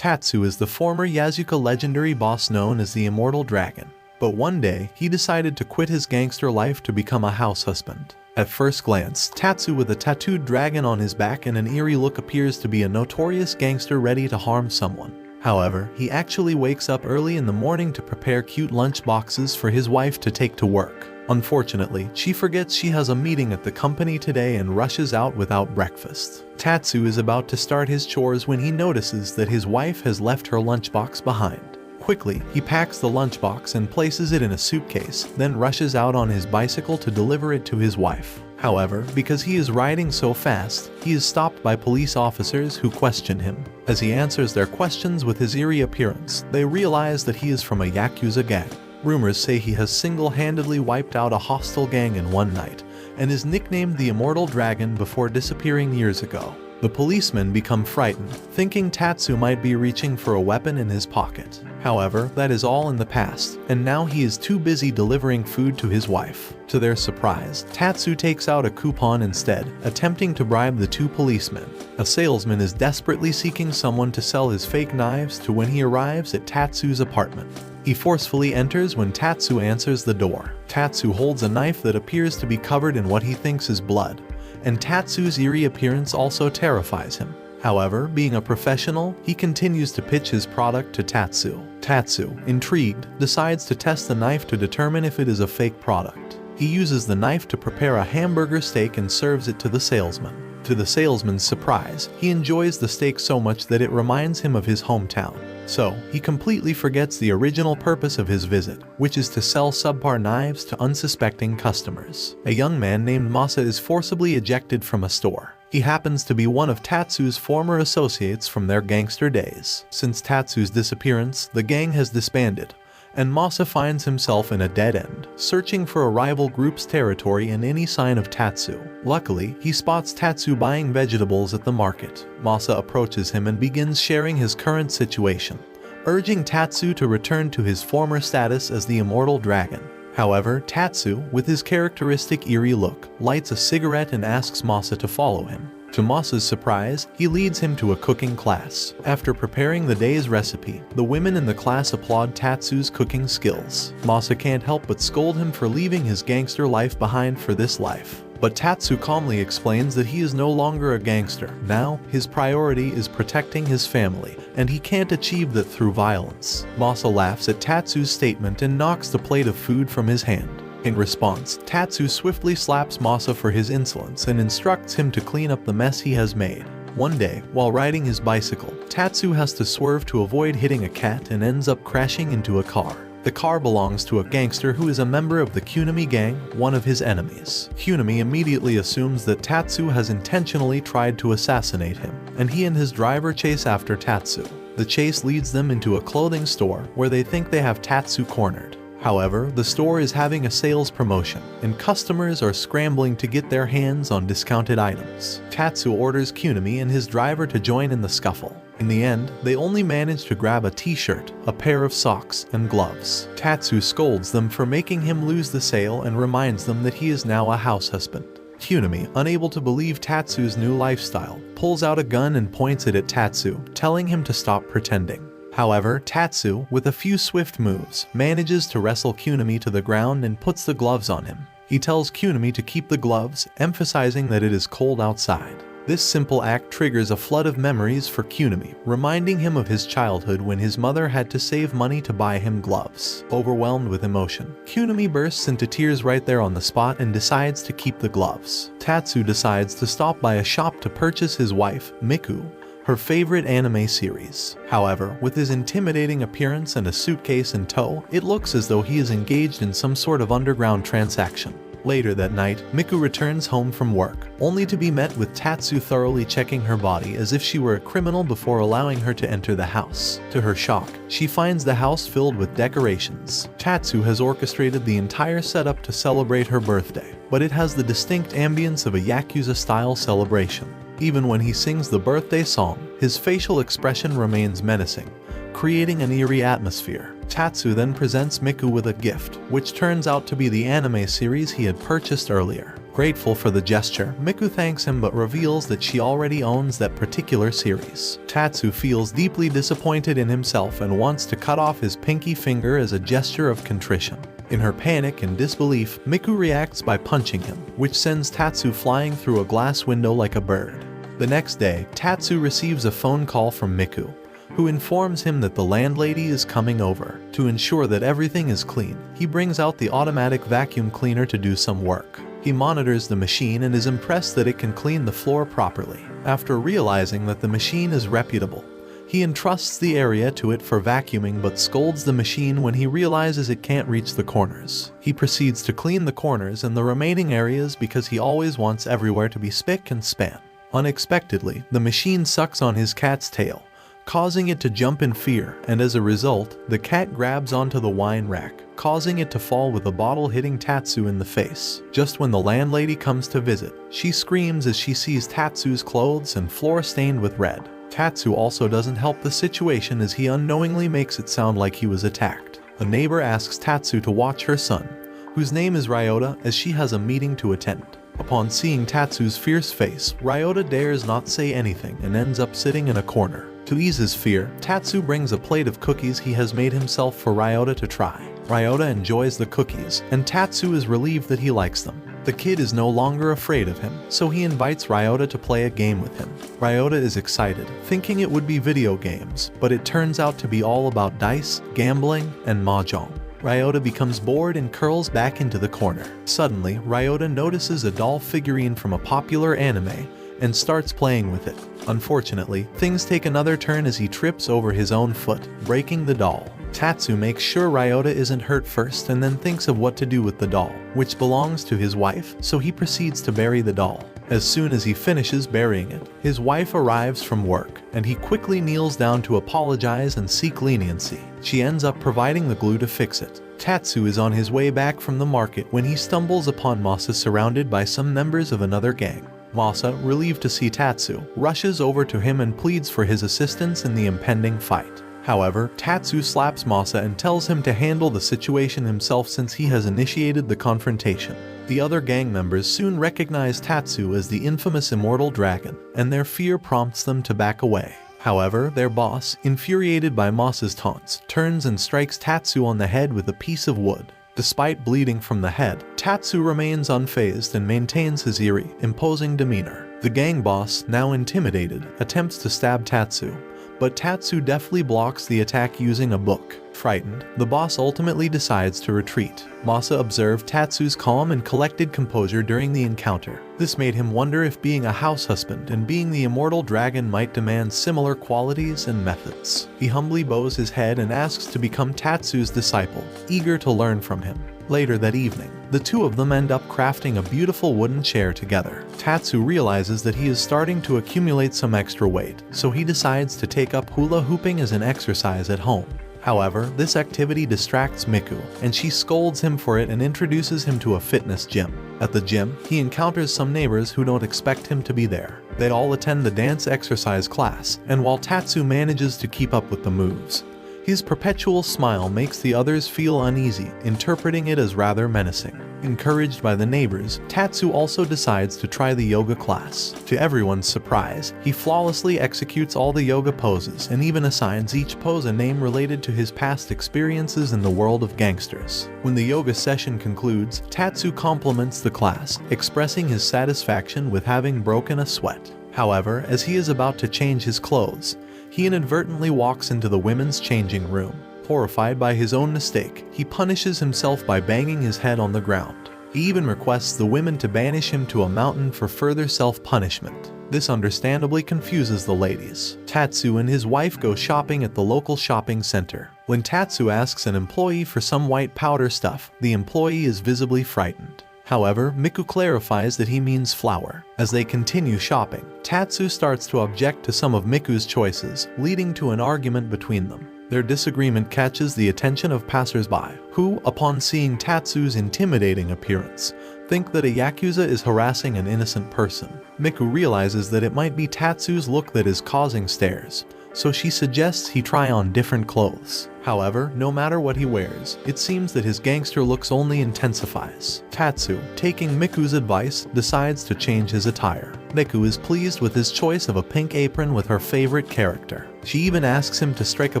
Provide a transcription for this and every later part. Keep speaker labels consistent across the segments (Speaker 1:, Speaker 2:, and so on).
Speaker 1: Tatsu is the former Yakuza legendary boss known as the Immortal Dragon. But one day, he decided to quit his gangster life to become a house husband. At first glance, Tatsu with a tattooed dragon on his back and an eerie look appears to be a notorious gangster ready to harm someone. However, he actually wakes up early in the morning to prepare cute lunch boxes for his wife to take to work. Unfortunately, she forgets she has a meeting at the company today and rushes out without breakfast. Tatsu is about to start his chores when he notices that his wife has left her lunchbox behind. Quickly, he packs the lunchbox and places it in a suitcase, then rushes out on his bicycle to deliver it to his wife. However, because he is riding so fast, he is stopped by police officers who question him. As he answers their questions with his eerie appearance, they realize that he is from a Yakuza gang. Rumors say he has single-handedly wiped out a hostile gang in one night, and is nicknamed the Immortal Dragon before disappearing years ago. The policemen become frightened, thinking Tatsu might be reaching for a weapon in his pocket. However, that is all in the past, and now he is too busy delivering food to his wife. To their surprise, Tatsu takes out a coupon instead, attempting to bribe the two policemen. A salesman is desperately seeking someone to sell his fake knives to when he arrives at Tatsu's apartment. He forcefully enters when Tatsu answers the door. Tatsu holds a knife that appears to be covered in what he thinks is blood, and Tatsu's eerie appearance also terrifies him. However, being a professional, he continues to pitch his product to Tatsu. Tatsu, intrigued, decides to test the knife to determine if it is a fake product. He uses the knife to prepare a hamburger steak and serves it to the salesman. To the salesman's surprise, he enjoys the steak so much that it reminds him of his hometown. So, he completely forgets the original purpose of his visit, which is to sell subpar knives to unsuspecting customers. A young man named Masa is forcibly ejected from a store. He happens to be one of Tatsu's former associates from their gangster days. Since Tatsu's disappearance, the gang has disbanded, and Masa finds himself in a dead end, searching for a rival group's territory and any sign of Tatsu. Luckily, he spots Tatsu buying vegetables at the market. Masa approaches him and begins sharing his current situation, urging Tatsu to return to his former status as the Immortal Dragon. However, Tatsu, with his characteristic eerie look, lights a cigarette and asks Masa to follow him. To Masa's surprise, he leads him to a cooking class. After preparing the day's recipe, the women in the class applaud Tatsu's cooking skills. Masa can't help but scold him for leaving his gangster life behind for this life. But Tatsu calmly explains that he is no longer a gangster. Now, his priority is protecting his family, and he can't achieve that through violence. Masa laughs at Tatsu's statement and knocks the plate of food from his hand. In response, Tatsu swiftly slaps Masa for his insolence and instructs him to clean up the mess he has made. One day, while riding his bicycle, Tatsu has to swerve to avoid hitting a cat and ends up crashing into a car. The car belongs to a gangster who is a member of the Kunami gang, one of his enemies. Kunami immediately assumes that Tatsu has intentionally tried to assassinate him, and he and his driver chase after Tatsu. The chase leads them into a clothing store where they think they have Tatsu cornered. However, the store is having a sales promotion, and customers are scrambling to get their hands on discounted items. Tatsu orders Kunami and his driver to join in the scuffle. In the end, they only manage to grab a t-shirt, a pair of socks, and gloves. Tatsu scolds them for making him lose the sale and reminds them that he is now a house husband. Kunami, unable to believe Tatsu's new lifestyle, pulls out a gun and points it at Tatsu, telling him to stop pretending. However, Tatsu, with a few swift moves, manages to wrestle Kunami to the ground and puts the gloves on him. He tells Kunami to keep the gloves, emphasizing that it is cold outside. This simple act triggers a flood of memories for Kunami, reminding him of his childhood when his mother had to save money to buy him gloves. Overwhelmed with emotion, Kunami bursts into tears right there on the spot and decides to keep the gloves. Tatsu decides to stop by a shop to purchase his wife, Miku, her favorite anime series. However, with his intimidating appearance and a suitcase in tow, it looks as though he is engaged in some sort of underground transaction. Later that night, Miku returns home from work, only to be met with Tatsu thoroughly checking her body as if she were a criminal before allowing her to enter the house. To her shock, she finds the house filled with decorations. Tatsu has orchestrated the entire setup to celebrate her birthday, but it has the distinct ambience of a Yakuza-style celebration. Even when he sings the birthday song, his facial expression remains menacing, creating an eerie atmosphere. Tatsu then presents Miku with a gift, which turns out to be the anime series he had purchased earlier. Grateful for the gesture, Miku thanks him but reveals that she already owns that particular series. Tatsu feels deeply disappointed in himself and wants to cut off his pinky finger as a gesture of contrition. In her panic and disbelief, Miku reacts by punching him, which sends Tatsu flying through a glass window like a bird. The next day, Tatsu receives a phone call from Miku, who informs him that the landlady is coming over. To ensure that everything is clean, he brings out the automatic vacuum cleaner to do some work. He monitors the machine and is impressed that it can clean the floor properly. After realizing that the machine is reputable, he entrusts the area to it for vacuuming but scolds the machine when he realizes it can't reach the corners. He proceeds to clean the corners and the remaining areas because he always wants everywhere to be spick and span. Unexpectedly, the machine sucks on his cat's tail, causing it to jump in fear, and as a result, the cat grabs onto the wine rack, causing it to fall with a bottle hitting Tatsu in the face. Just when the landlady comes to visit, she screams as she sees Tatsu's clothes and floor stained with red. Tatsu also doesn't help the situation as he unknowingly makes it sound like he was attacked. A neighbor asks Tatsu to watch her son, whose name is Ryota, as she has a meeting to attend. Upon seeing Tatsu's fierce face, Ryota dares not say anything and ends up sitting in a corner. To ease his fear, Tatsu brings a plate of cookies he has made himself for Ryota to try. Ryota enjoys the cookies, and Tatsu is relieved that he likes them. The kid is no longer afraid of him, so he invites Ryota to play a game with him. Ryota is excited, thinking it would be video games, but it turns out to be all about dice, gambling, and mahjong. Ryota becomes bored and curls back into the corner. Suddenly, Ryota notices a doll figurine from a popular anime and starts playing with it. Unfortunately, things take another turn as he trips over his own foot, breaking the doll. Tatsu makes sure Ryota isn't hurt first and then thinks of what to do with the doll, which belongs to his wife, so he proceeds to bury the doll. As soon as he finishes burying it, his wife arrives from work, and he quickly kneels down to apologize and seek leniency. She ends up providing the glue to fix it. Tatsu is on his way back from the market when he stumbles upon Masa surrounded by some members of another gang. Masa, relieved to see Tatsu, rushes over to him and pleads for his assistance in the impending fight. However, Tatsu slaps Masa and tells him to handle the situation himself since he has initiated the confrontation. The other gang members soon recognize Tatsu as the infamous immortal dragon, and their fear prompts them to back away. However, their boss, infuriated by Masa's taunts, turns and strikes Tatsu on the head with a piece of wood. Despite bleeding from the head, Tatsu remains unfazed and maintains his eerie, imposing demeanor. The gang boss, now intimidated, attempts to stab Tatsu, but Tatsu deftly blocks the attack using a book. Frightened, the boss ultimately decides to retreat. Masa observed Tatsu's calm and collected composure during the encounter. This made him wonder if being a house husband and being the immortal dragon might demand similar qualities and methods. He humbly bows his head and asks to become Tatsu's disciple, eager to learn from him. Later that evening, the two of them end up crafting a beautiful wooden chair together. Tatsu realizes that he is starting to accumulate some extra weight, so he decides to take up hula hooping as an exercise at home. However, this activity distracts Miku, and she scolds him for it and introduces him to a fitness gym. At the gym, he encounters some neighbors who don't expect him to be there. They all attend the dance exercise class, and while Tatsu manages to keep up with the moves, his perpetual smile makes the others feel uneasy, interpreting it as rather menacing. Encouraged by the neighbors, Tatsu also decides to try the yoga class. To everyone's surprise, he flawlessly executes all the yoga poses and even assigns each pose a name related to his past experiences in the world of gangsters. When the yoga session concludes, Tatsu compliments the class, expressing his satisfaction with having broken a sweat. However, as he is about to change his clothes, he inadvertently walks into the women's changing room. Horrified by his own mistake, he punishes himself by banging his head on the ground. He even requests the women to banish him to a mountain for further self-punishment. This understandably confuses the ladies. Tatsu and his wife go shopping at the local shopping center. When Tatsu asks an employee for some white powder stuff, the employee is visibly frightened. However, Miku clarifies that he means flour. As they continue shopping, Tatsu starts to object to some of Miku's choices, leading to an argument between them. Their disagreement catches the attention of passersby, who, upon seeing Tatsu's intimidating appearance, think that a Yakuza is harassing an innocent person. Miku realizes that it might be Tatsu's look that is causing stares, so she suggests he try on different clothes. However, no matter what he wears, it seems that his gangster looks only intensifies. Tatsu, taking Miku's advice, decides to change his attire. Miku is pleased with his choice of a pink apron with her favorite character. She even asks him to strike a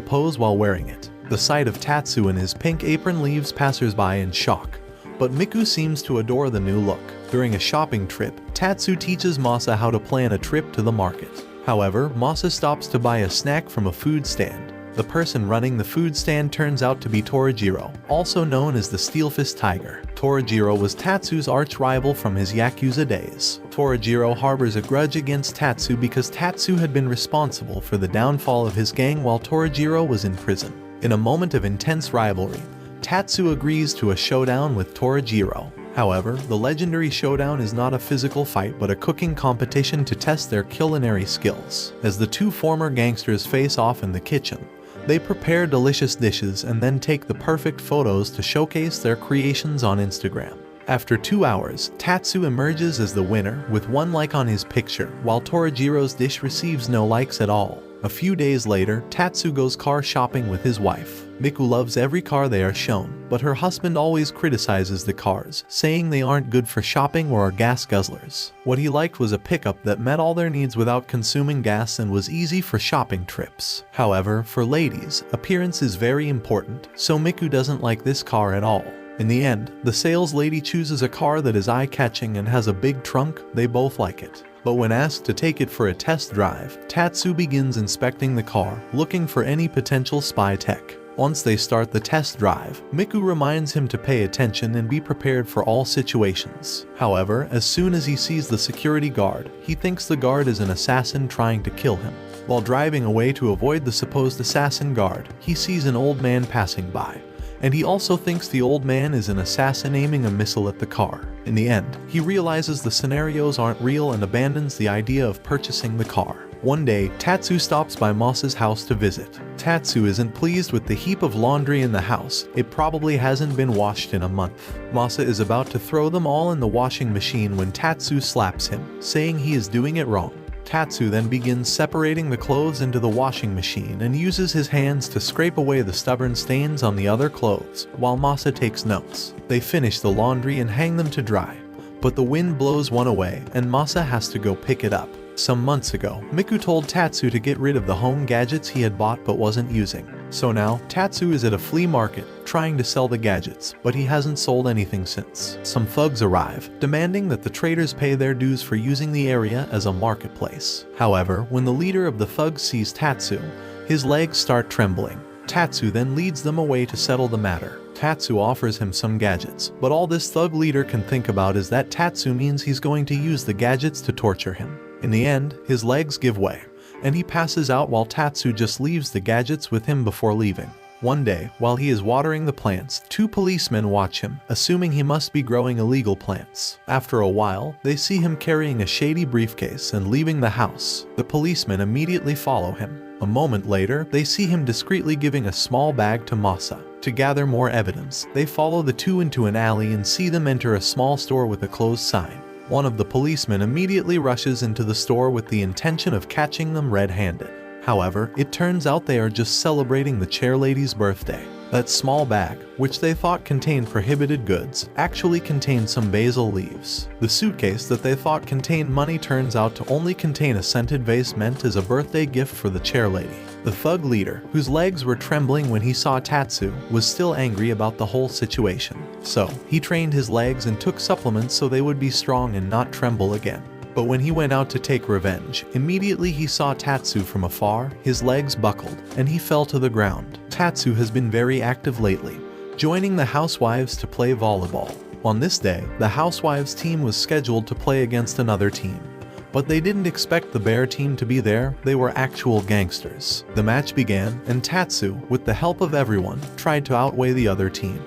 Speaker 1: pose while wearing it. The sight of Tatsu in his pink apron leaves passersby in shock, but Miku seems to adore the new look. During a shopping trip, Tatsu teaches Masa how to plan a trip to the market. However, Masa stops to buy a snack from a food stand. The person running the food stand turns out to be Torajiro, also known as the Steel Fist Tiger. Torajiro was Tatsu's arch-rival from his Yakuza days. Torajiro harbors a grudge against Tatsu because Tatsu had been responsible for the downfall of his gang while Torajiro was in prison. In a moment of intense rivalry, Tatsu agrees to a showdown with Torajiro. However, the legendary showdown is not a physical fight but a cooking competition to test their culinary skills. As the two former gangsters face off in the kitchen, they prepare delicious dishes and then take the perfect photos to showcase their creations on Instagram. After 2 hours, Tatsu emerges as the winner with 1 like on his picture, while Torajiro's dish receives no likes at all. A few days later, Tatsu goes car shopping with his wife. Miku loves every car they are shown, but her husband always criticizes the cars, saying they aren't good for shopping or are gas guzzlers. What he liked was a pickup that met all their needs without consuming gas and was easy for shopping trips. However, for ladies, appearance is very important, so Miku doesn't like this car at all. In the end, the sales lady chooses a car that is eye-catching and has a big trunk. They both like it. But when asked to take it for a test drive, Tatsu begins inspecting the car, looking for any potential spy tech. Once they start the test drive, Miku reminds him to pay attention and be prepared for all situations. However, as soon as he sees the security guard, he thinks the guard is an assassin trying to kill him. While driving away to avoid the supposed assassin guard, he sees an old man passing by, and he also thinks the old man is an assassin aiming a missile at the car. In the end, he realizes the scenarios aren't real and abandons the idea of purchasing the car. One day, Tatsu stops by Masa's house to visit. Tatsu isn't pleased with the heap of laundry in the house. It probably hasn't been washed in a month. Masa is about to throw them all in the washing machine when Tatsu slaps him, saying he is doing it wrong. Tatsu then begins separating the clothes into the washing machine and uses his hands to scrape away the stubborn stains on the other clothes, while Masa takes notes. They finish the laundry and hang them to dry, but the wind blows one away and Masa has to go pick it up. Some months ago, Miku told Tatsu to get rid of the home gadgets he had bought but wasn't using. So now, Tatsu is at a flea market, trying to sell the gadgets, but he hasn't sold anything since. Some thugs arrive, demanding that the traders pay their dues for using the area as a marketplace. However, when the leader of the thugs sees Tatsu, his legs start trembling. Tatsu then leads them away to settle the matter. Tatsu offers him some gadgets, but all this thug leader can think about is that Tatsu means he's going to use the gadgets to torture him. In the end, his legs give way, and he passes out while Tatsu just leaves the gadgets with him before leaving. One day, while he is watering the plants, 2 policemen watch him, assuming he must be growing illegal plants. After a while, they see him carrying a shady briefcase and leaving the house. The policemen immediately follow him. A moment later, they see him discreetly giving a small bag to Masa. To gather more evidence, they follow the two into an alley and see them enter a small store with a closed sign. One of the policemen immediately rushes into the store with the intention of catching them red-handed. However, it turns out they are just celebrating the chairlady's birthday. That small bag, which they thought contained prohibited goods, actually contained some basil leaves. The suitcase that they thought contained money turns out to only contain a scented vase meant as a birthday gift for the chairlady. The thug leader, whose legs were trembling when he saw Tatsu, was still angry about the whole situation. So, he trained his legs and took supplements so they would be strong and not tremble again. But when he went out to take revenge, immediately he saw Tatsu from afar, his legs buckled, and he fell to the ground. Tatsu has been very active lately, joining the housewives to play volleyball. On this day, the housewives team was scheduled to play against another team. But they didn't expect the bear team to be there. They were actual gangsters. The match began, and Tatsu, with the help of everyone, tried to outweigh the other team.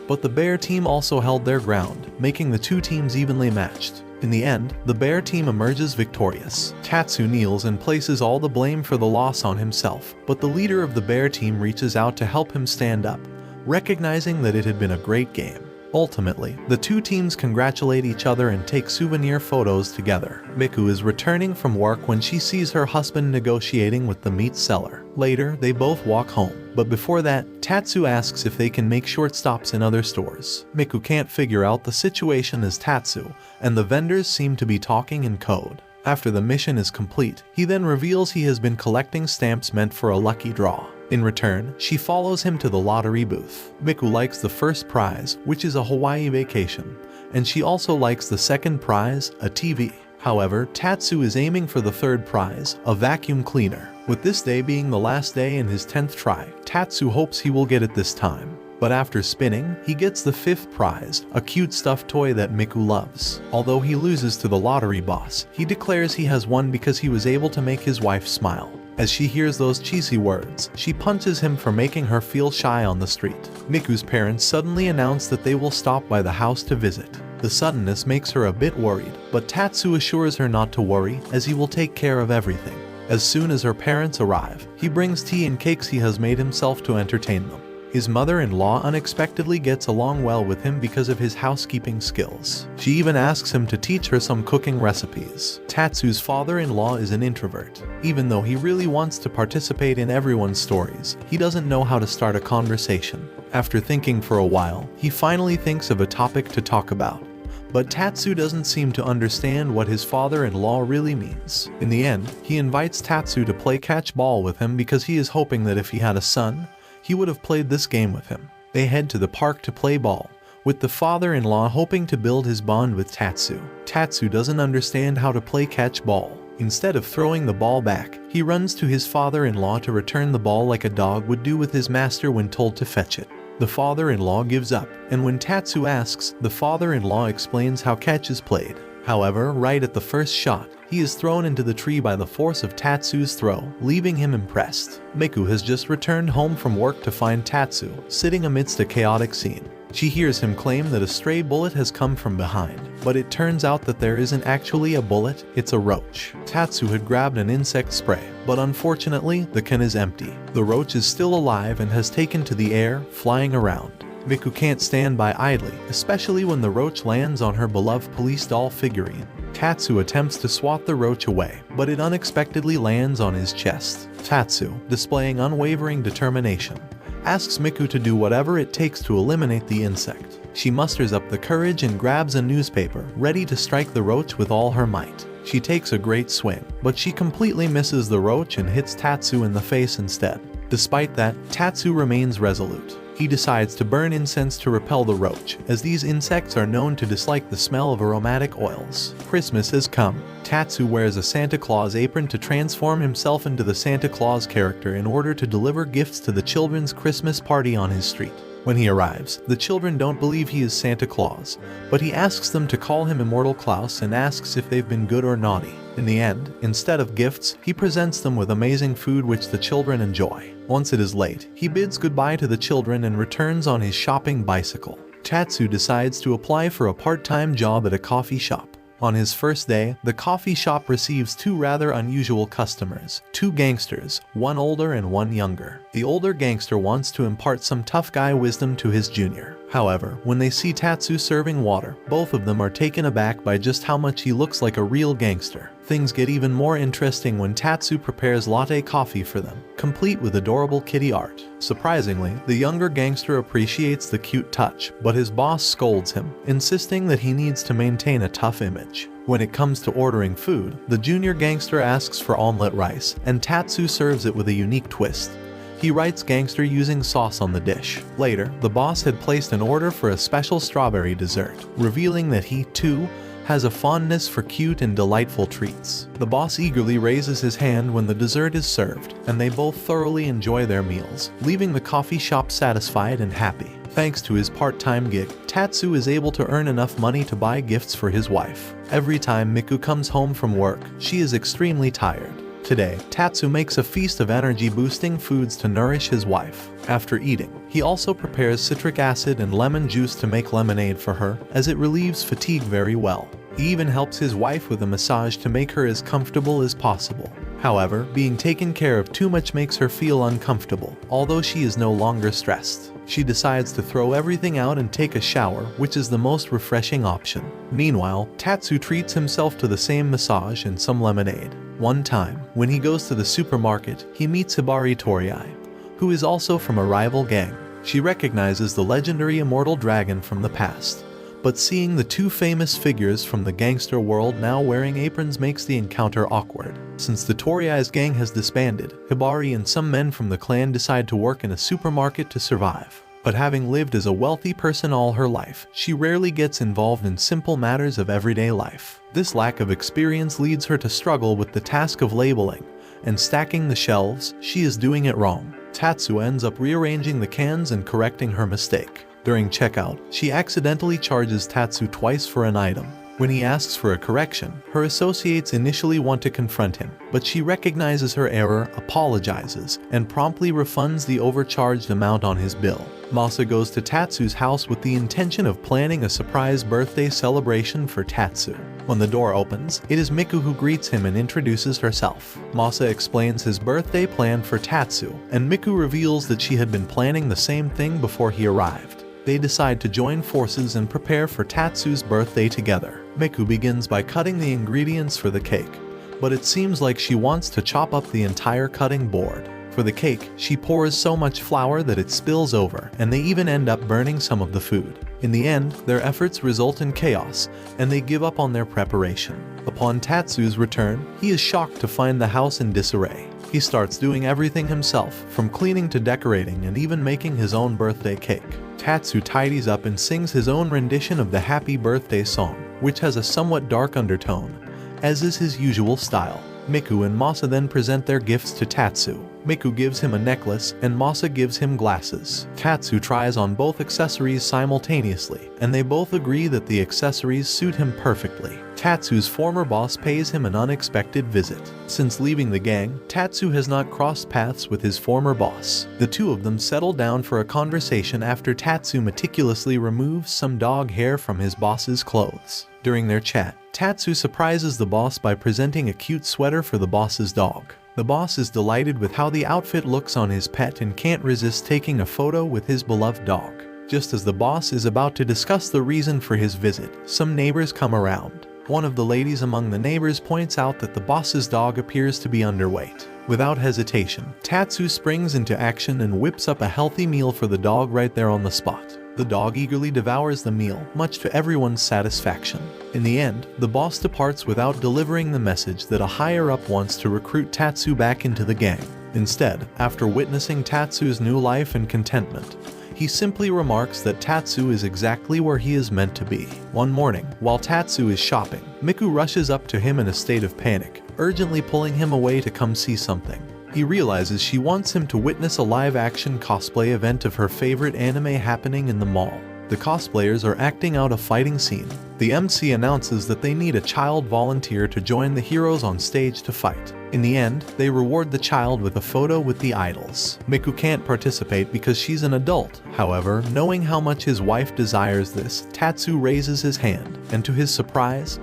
Speaker 1: But the bear team also held their ground, making the two teams evenly matched. In the end, the bear team emerges victorious. Tatsu kneels and places all the blame for the loss on himself, but the leader of the bear team reaches out to help him stand up, recognizing that it had been a great game. Ultimately, the two teams congratulate each other and take souvenir photos together. Miku is returning from work when she sees her husband negotiating with the meat seller. Later, they both walk home. But before that, Tatsu asks if they can make short stops in other stores. Miku can't figure out the situation as Tatsu, and the vendors seem to be talking in code. After the mission is complete, he then reveals he has been collecting stamps meant for a lucky draw. In return, she follows him to the lottery booth. Miku likes the first prize, which is a Hawaii vacation, and she also likes the second prize, a TV. However, Tatsu is aiming for the third prize, a vacuum cleaner. With this day being the last day in his 10th try, Tatsu hopes he will get it this time. But after spinning, he gets the 5th prize, a cute stuffed toy that Miku loves. Although he loses to the lottery boss, he declares he has won because he was able to make his wife smile. As she hears those cheesy words, she punches him for making her feel shy on the street. Miku's parents suddenly announce that they will stop by the house to visit. The suddenness makes her a bit worried, but Tatsu assures her not to worry as he will take care of everything. As soon as her parents arrive, he brings tea and cakes he has made himself to entertain them. His mother-in-law unexpectedly gets along well with him because of his housekeeping skills. She even asks him to teach her some cooking recipes. Tatsu's father-in-law is an introvert. Even though he really wants to participate in everyone's stories, he doesn't know how to start a conversation. After thinking for a while, he finally thinks of a topic to talk about. But Tatsu doesn't seem to understand what his father-in-law really means. In the end, he invites Tatsu to play catch ball with him because he is hoping that if he had a son, he would have played this game with him. They head to the park to play ball, with the father-in-law hoping to build his bond with Tatsu. Tatsu doesn't understand how to play catch ball. Instead of throwing the ball back, he runs to his father-in-law to return the ball like a dog would do with his master when told to fetch it. The father-in-law gives up, and when Tatsu asks, the father-in-law explains how catch is played. However, right at the first shot, he is thrown into the tree by the force of Tatsu's throw, leaving him impressed. Miku has just returned home from work to find Tatsu sitting amidst a chaotic scene. She hears him claim that a stray bullet has come from behind, but it turns out that there isn't actually a bullet, it's a roach. Tatsu had grabbed an insect spray, but unfortunately, the can is empty. The roach is still alive and has taken to the air, flying around. Miku can't stand by idly, especially when the roach lands on her beloved police doll figurine. Tatsu attempts to swat the roach away, but it unexpectedly lands on his chest. Tatsu, displaying unwavering determination, asks Miku to do whatever it takes to eliminate the insect. She musters up the courage and grabs a newspaper, ready to strike the roach with all her might. She takes a great swing, but she completely misses the roach and hits Tatsu in the face instead. Despite that, Tatsu remains resolute. He decides to burn incense to repel the roach, as these insects are known to dislike the smell of aromatic oils. Christmas has come. Tatsu wears a Santa Claus apron to transform himself into the Santa Claus character in order to deliver gifts to the children's Christmas party on his street. When he arrives, the children don't believe he is Santa Claus, but he asks them to call him Immortal Klaus and asks if they've been good or naughty. In the end, instead of gifts, he presents them with amazing food which the children enjoy. Once it is late, he bids goodbye to the children and returns on his shopping bicycle. Tatsu decides to apply for a part-time job at a coffee shop. On his first day, the coffee shop receives two rather unusual customers, two gangsters, one older and one younger. The older gangster wants to impart some tough guy wisdom to his junior. However, when they see Tatsu serving water, both of them are taken aback by just how much he looks like a real gangster. Things get even more interesting when Tatsu prepares latte coffee for them, complete with adorable kitty art. Surprisingly, the younger gangster appreciates the cute touch, but his boss scolds him, insisting that he needs to maintain a tough image. When it comes to ordering food, the junior gangster asks for omelette rice, and Tatsu serves it with a unique twist. He writes gangster using sauce on the dish. Later, the boss had placed an order for a special strawberry dessert, revealing that he, too, has a fondness for cute and delightful treats. The boss eagerly raises his hand when the dessert is served, and they both thoroughly enjoy their meals, leaving the coffee shop satisfied and happy. Thanks to his part-time gig, Tatsu is able to earn enough money to buy gifts for his wife. Every time Miku comes home from work, she is extremely tired. Today, Tatsu makes a feast of energy-boosting foods to nourish his wife. After eating, he also prepares citric acid and lemon juice to make lemonade for her, as it relieves fatigue very well. He even helps his wife with a massage to make her as comfortable as possible. However, being taken care of too much makes her feel uncomfortable, although she is no longer stressed. She decides to throw everything out and take a shower, which is the most refreshing option. Meanwhile, Tatsu treats himself to the same massage and some lemonade. One time, when he goes to the supermarket, he meets Hibari Torii, who is also from a rival gang. She recognizes the legendary immortal dragon from the past, but seeing the two famous figures from the gangster world now wearing aprons makes the encounter awkward. Since the Torii's gang has disbanded, Hibari and some men from the clan decide to work in a supermarket to survive. But having lived as a wealthy person all her life, she rarely gets involved in simple matters of everyday life. This lack of experience leads her to struggle with the task of labeling and stacking the shelves. She is doing it wrong. Tatsu ends up rearranging the cans and correcting her mistake. During checkout, she accidentally charges Tatsu twice for an item. When he asks for a correction, her associates initially want to confront him, but she recognizes her error, apologizes, and promptly refunds the overcharged amount on his bill. Masa goes to Tatsu's house with the intention of planning a surprise birthday celebration for Tatsu. When the door opens, it is Miku who greets him and introduces herself. Masa explains his birthday plan for Tatsu, and Miku reveals that she had been planning the same thing before he arrived. They decide to join forces and prepare for Tatsu's birthday together. Miku begins by cutting the ingredients for the cake, but it seems like she wants to chop up the entire cutting board. For the cake, she pours so much flour that it spills over, and they even end up burning some of the food. In the end, their efforts result in chaos, and they give up on their preparation. Upon Tatsu's return, he is shocked to find the house in disarray. He starts doing everything himself, from cleaning to decorating and even making his own birthday cake. Tatsu tidies up and sings his own rendition of the Happy Birthday song, which has a somewhat dark undertone, as is his usual style. Miku and Masa then present their gifts to Tatsu. Miku gives him a necklace, and Masa gives him glasses. Tatsu tries on both accessories simultaneously, and they both agree that the accessories suit him perfectly. Tatsu's former boss pays him an unexpected visit. Since leaving the gang, Tatsu has not crossed paths with his former boss. The two of them settle down for a conversation after Tatsu meticulously removes some dog hair from his boss's clothes. During their chat, Tatsu surprises the boss by presenting a cute sweater for the boss's dog. The boss is delighted with how the outfit looks on his pet and can't resist taking a photo with his beloved dog. Just as the boss is about to discuss the reason for his visit, some neighbors come around. One of the ladies among the neighbors points out that the boss's dog appears to be underweight. Without hesitation, Tatsu springs into action and whips up a healthy meal for the dog right there on the spot. The dog eagerly devours the meal, much to everyone's satisfaction. In the end, the boss departs without delivering the message that a higher-up wants to recruit Tatsu back into the gang. Instead, after witnessing Tatsu's new life and contentment, he simply remarks that Tatsu is exactly where he is meant to be. One morning, while Tatsu is shopping, Miku rushes up to him in a state of panic, urgently pulling him away to come see something. He realizes she wants him to witness a live-action cosplay event of her favorite anime happening in the mall. The cosplayers are acting out a fighting scene. The MC announces that they need a child volunteer to join the heroes on stage to fight. In the end, they reward the child with a photo with the idols. Miku can't participate because she's an adult. However, knowing how much his wife desires this, Tatsu raises his hand, and to his surprise,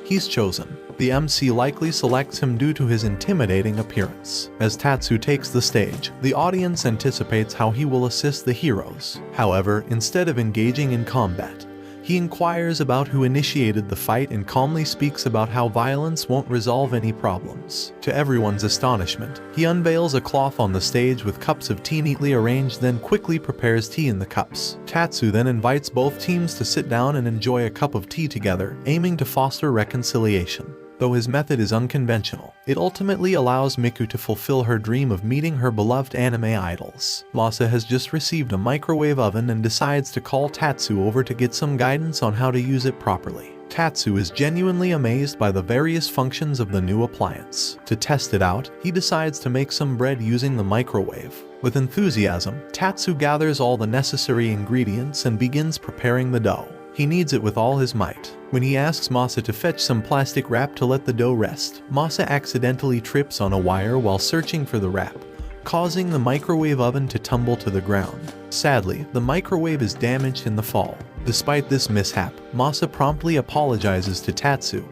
Speaker 1: he's chosen. The MC likely selects him due to his intimidating appearance. As Tatsu takes the stage, the audience anticipates how he will assist the heroes. However, instead of engaging in combat, he inquires about who initiated the fight and calmly speaks about how violence won't resolve any problems. To everyone's astonishment, he unveils a cloth on the stage with cups of tea neatly arranged, then quickly prepares tea in the cups. Tatsu then invites both teams to sit down and enjoy a cup of tea together, aiming to foster reconciliation. Though his method is unconventional, it ultimately allows Miku to fulfill her dream of meeting her beloved anime idols. Masa has just received a microwave oven and decides to call Tatsu over to get some guidance on how to use it properly. Tatsu is genuinely amazed by the various functions of the new appliance. To test it out, he decides to make some bread using the microwave. With enthusiasm, Tatsu gathers all the necessary ingredients and begins preparing the dough. He kneads it with all his might. When he asks Masa to fetch some plastic wrap to let the dough rest, Masa accidentally trips on a wire while searching for the wrap, causing the microwave oven to tumble to the ground. Sadly, the microwave is damaged in the fall. Despite this mishap, Masa promptly apologizes to Tatsu,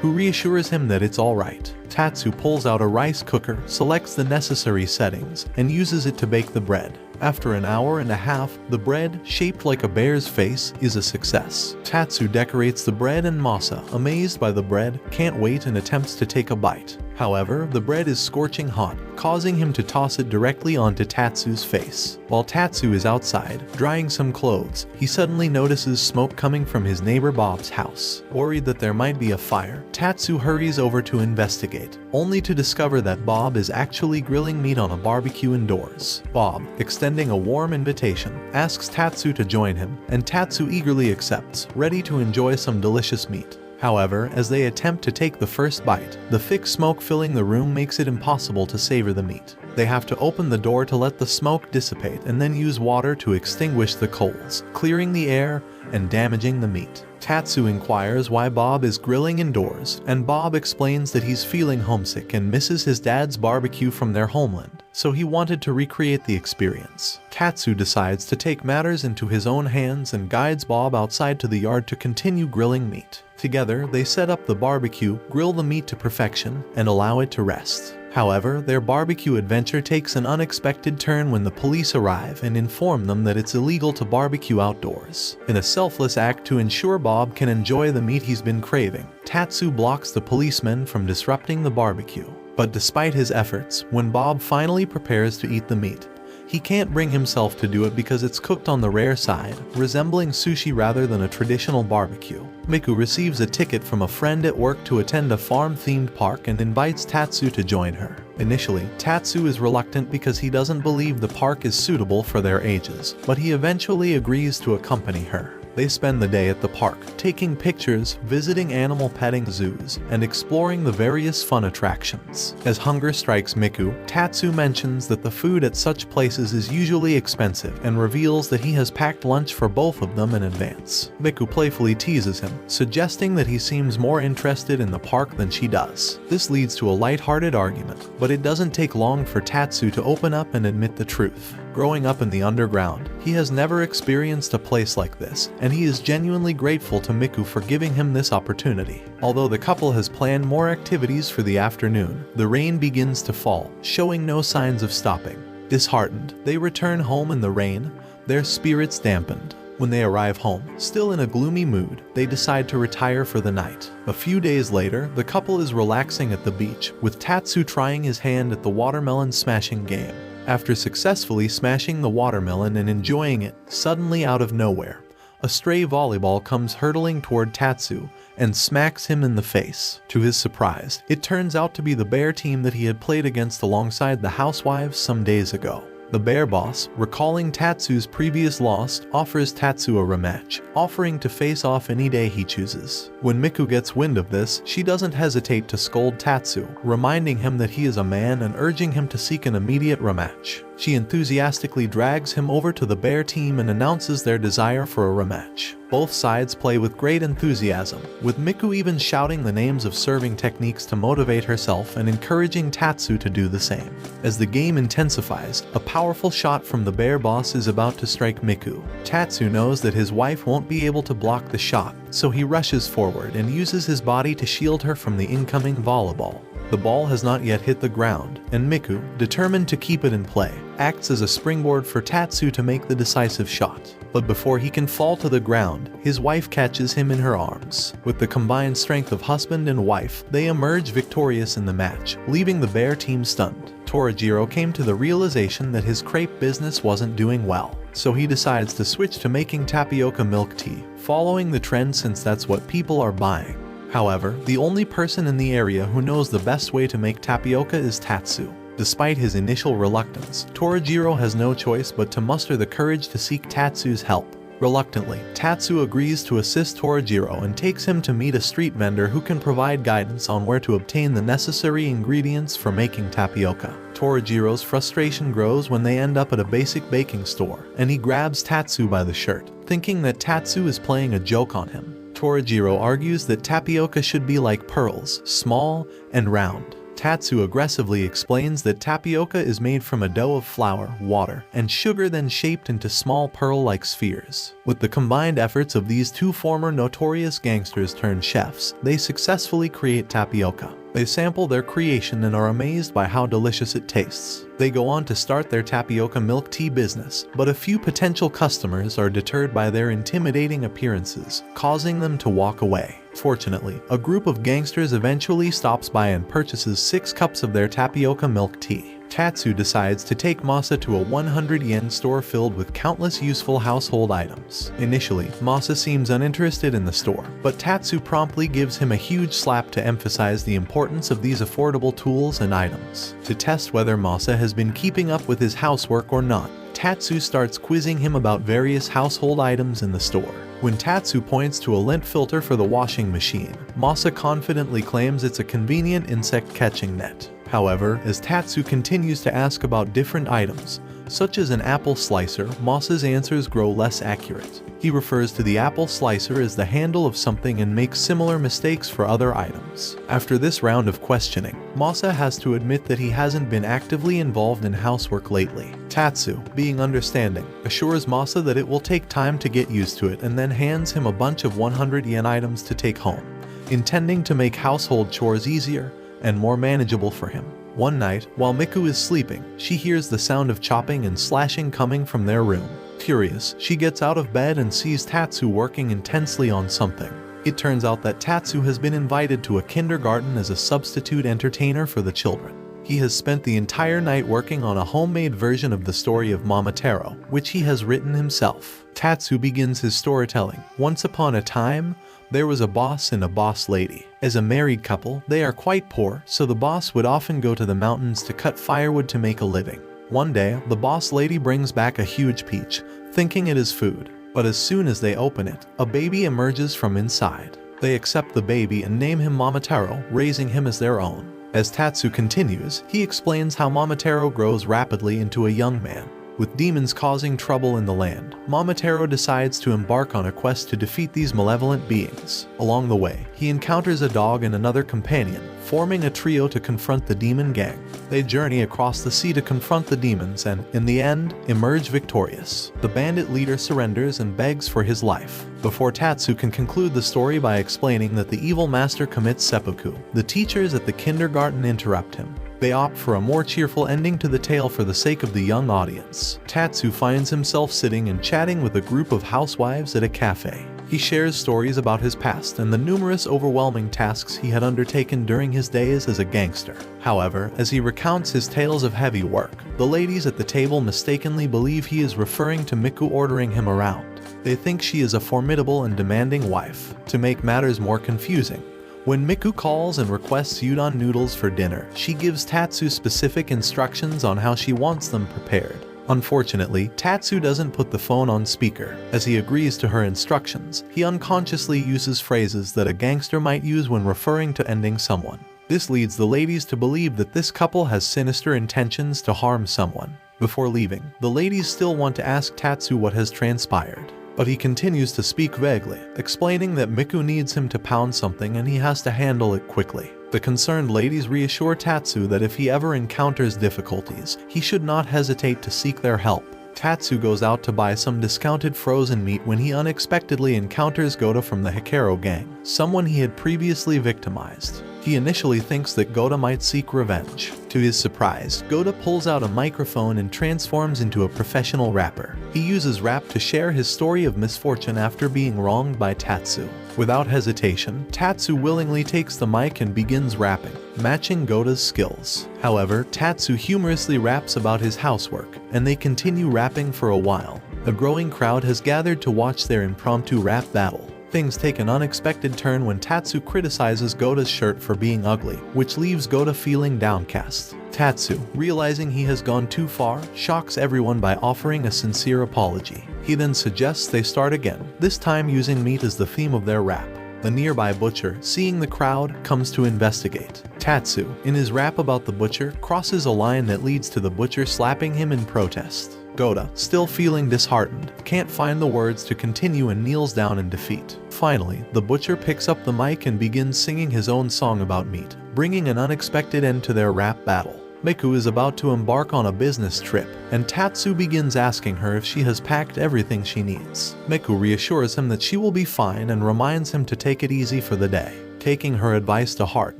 Speaker 1: who reassures him that it's alright. Tatsu pulls out a rice cooker, selects the necessary settings, and uses it to bake the bread. After an hour and a half, the bread, shaped like a bear's face, is a success. Tatsu decorates the bread and Masa, amazed by the bread, can't wait and attempts to take a bite. However, the bread is scorching hot, causing him to toss it directly onto Tatsu's face. While Tatsu is outside, drying some clothes, he suddenly notices smoke coming from his neighbor Bob's house. Worried that there might be a fire, Tatsu hurries over to investigate, only to discover that Bob is actually grilling meat on a barbecue indoors. Bob, extending a warm invitation, asks Tatsu to join him, and Tatsu eagerly accepts, ready to enjoy some delicious meat. However, as they attempt to take the first bite, the thick smoke filling the room makes it impossible to savor the meat. They have to open the door to let the smoke dissipate and then use water to extinguish the coals, clearing the air and damaging the meat. Tatsu inquires why Bob is grilling indoors, and Bob explains that he's feeling homesick and misses his dad's barbecue from their homeland, so he wanted to recreate the experience. Tatsu decides to take matters into his own hands and guides Bob outside to the yard to continue grilling meat. Together, they set up the barbecue, grill the meat to perfection, and allow it to rest. However, their barbecue adventure takes an unexpected turn when the police arrive and inform them that it's illegal to barbecue outdoors. In a selfless act to ensure Bob can enjoy the meat he's been craving, Tatsu blocks the policemen from disrupting the barbecue. But despite his efforts, when Bob finally prepares to eat the meat, he can't bring himself to do it because it's cooked on the rare side, resembling sushi rather than a traditional barbecue. Miku receives a ticket from a friend at work to attend a farm-themed park and invites Tatsu to join her. Initially, Tatsu is reluctant because he doesn't believe the park is suitable for their ages, but he eventually agrees to accompany her. They spend the day at the park, taking pictures, visiting animal petting zoos, and exploring the various fun attractions. As hunger strikes Miku, Tatsu mentions that the food at such places is usually expensive and reveals that he has packed lunch for both of them in advance. Miku playfully teases him, suggesting that he seems more interested in the park than she does. This leads to a lighthearted argument, but it doesn't take long for Tatsu to open up and admit the truth. Growing up in the underground, he has never experienced a place like this, and he is genuinely grateful to Miku for giving him this opportunity. Although the couple has planned more activities for the afternoon, the rain begins to fall, showing no signs of stopping. Disheartened, they return home in the rain, their spirits dampened. When they arrive home, still in a gloomy mood, they decide to retire for the night. A few days later, the couple is relaxing at the beach, with Tatsu trying his hand at the watermelon smashing game. After successfully smashing the watermelon and enjoying it, suddenly out of nowhere, a stray volleyball comes hurtling toward Tatsu and smacks him in the face. To his surprise, it turns out to be the bear team that he had played against alongside the housewives some days ago. The bear boss, recalling Tatsu's previous loss, offers Tatsu a rematch, offering to face off any day he chooses. When Miku gets wind of this, she doesn't hesitate to scold Tatsu, reminding him that he is a man and urging him to seek an immediate rematch. She enthusiastically drags him over to the bear team and announces their desire for a rematch. Both sides play with great enthusiasm, with Miku even shouting the names of serving techniques to motivate herself and encouraging Tatsu to do the same. As the game intensifies, a powerful shot from the bear boss is about to strike Miku. Tatsu knows that his wife won't be able to block the shot, so he rushes forward and uses his body to shield her from the incoming volleyball. The ball has not yet hit the ground, and Miku, determined to keep it in play, acts as a springboard for Tatsu to make the decisive shot. But before he can fall to the ground, his wife catches him in her arms. With the combined strength of husband and wife, they emerge victorious in the match, leaving the bear team stunned. Torajiro came to the realization that his crepe business wasn't doing well, so he decides to switch to making tapioca milk tea, following the trend since that's what people are buying. However, the only person in the area who knows the best way to make tapioca is Tatsu. Despite his initial reluctance, Torajiro has no choice but to muster the courage to seek Tatsu's help. Reluctantly, Tatsu agrees to assist Torajiro and takes him to meet a street vendor who can provide guidance on where to obtain the necessary ingredients for making tapioca. Torajiro's frustration grows when they end up at a basic baking store, and he grabs Tatsu by the shirt, thinking that Tatsu is playing a joke on him. Torajiro argues that tapioca should be like pearls, small and round. Tatsu aggressively explains that tapioca is made from a dough of flour, water, and sugar then shaped into small pearl-like spheres. With the combined efforts of these two former notorious gangsters turned chefs, they successfully create tapioca. They sample their creation and are amazed by how delicious it tastes. They go on to start their tapioca milk tea business, but a few potential customers are deterred by their intimidating appearances, causing them to walk away. Fortunately, a group of gangsters eventually stops by and purchases 6 cups of their tapioca milk tea. Tatsu decides to take Masa to a 100 yen store filled with countless useful household items. Initially, Masa seems uninterested in the store, but Tatsu promptly gives him a huge slap to emphasize the importance of these affordable tools and items. To test whether Masa has been keeping up with his housework or not, Tatsu starts quizzing him about various household items in the store. When Tatsu points to a lint filter for the washing machine, Masa confidently claims it's a convenient insect-catching net. However, as Tatsu continues to ask about different items, such as an apple slicer, Masa's answers grow less accurate. He refers to the apple slicer as the handle of something and makes similar mistakes for other items. After this round of questioning, Masa has to admit that he hasn't been actively involved in housework lately. Tatsu, being understanding, assures Masa that it will take time to get used to it and then hands him a bunch of 100 yen items to take home, intending to make household chores easier and more manageable for him. One night, while Miku is sleeping, she hears the sound of chopping and slashing coming from their room. Curious, she gets out of bed and sees Tatsu working intensely on something. It turns out that Tatsu has been invited to a kindergarten as a substitute entertainer for the children. He has spent the entire night working on a homemade version of the story of Momotaro, which he has written himself. Tatsu begins his storytelling. Once upon a time, there was a boss and a boss lady. As a married couple, they are quite poor, so the boss would often go to the mountains to cut firewood to make a living. One day, the boss lady brings back a huge peach, thinking it is food. But as soon as they open it, a baby emerges from inside. They accept the baby and name him Momotaro, raising him as their own. As Tatsu continues, he explains how Momotaro grows rapidly into a young man. With demons causing trouble in the land, Momotaro decides to embark on a quest to defeat these malevolent beings. Along the way, he encounters a dog and another companion, forming a trio to confront the demon gang. They journey across the sea to confront the demons and, in the end, emerge victorious. The bandit leader surrenders and begs for his life. Before Tatsu can conclude the story by explaining that the evil master commits seppuku, the teachers at the kindergarten interrupt him. They opt for a more cheerful ending to the tale for the sake of the young audience. Tatsu finds himself sitting and chatting with a group of housewives at a cafe. He shares stories about his past and the numerous overwhelming tasks he had undertaken during his days as a gangster. However, as he recounts his tales of heavy work, the ladies at the table mistakenly believe he is referring to Miku ordering him around. They think she is a formidable and demanding wife. To make matters more confusing, when Miku calls and requests udon noodles for dinner, she gives Tatsu specific instructions on how she wants them prepared. Unfortunately, Tatsu doesn't put the phone on speaker. As he agrees to her instructions, he unconsciously uses phrases that a gangster might use when referring to ending someone. This leads the ladies to believe that this couple has sinister intentions to harm someone. Before leaving, the ladies still want to ask Tatsu what has transpired, but he continues to speak vaguely, explaining that Miku needs him to pound something and he has to handle it quickly. The concerned ladies reassure Tatsu that if he ever encounters difficulties, he should not hesitate to seek their help. Tatsu goes out to buy some discounted frozen meat when he unexpectedly encounters Gota from the Hikaru gang, someone he had previously victimized. He initially thinks that Gota might seek revenge. To his surprise, Gota pulls out a microphone and transforms into a professional rapper. He uses rap to share his story of misfortune after being wronged by Tatsu. Without hesitation, Tatsu willingly takes the mic and begins rapping, matching Gota's skills. However, Tatsu humorously raps about his housework, and they continue rapping for a while. A growing crowd has gathered to watch their impromptu rap battle. Things take an unexpected turn when Tatsu criticizes Gota's shirt for being ugly, which leaves Gota feeling downcast. Tatsu, realizing he has gone too far, shocks everyone by offering a sincere apology. He then suggests they start again, this time using meat as the theme of their rap. The nearby butcher, seeing the crowd, comes to investigate. Tatsu, in his rap about the butcher, crosses a line that leads to the butcher slapping him in protest. Gota, still feeling disheartened, can't find the words to continue and kneels down in defeat. Finally, the butcher picks up the mic and begins singing his own song about meat, bringing an unexpected end to their rap battle. Miku is about to embark on a business trip, and Tatsu begins asking her if she has packed everything she needs. Miku reassures him that she will be fine and reminds him to take it easy for the day. taking her advice to heart,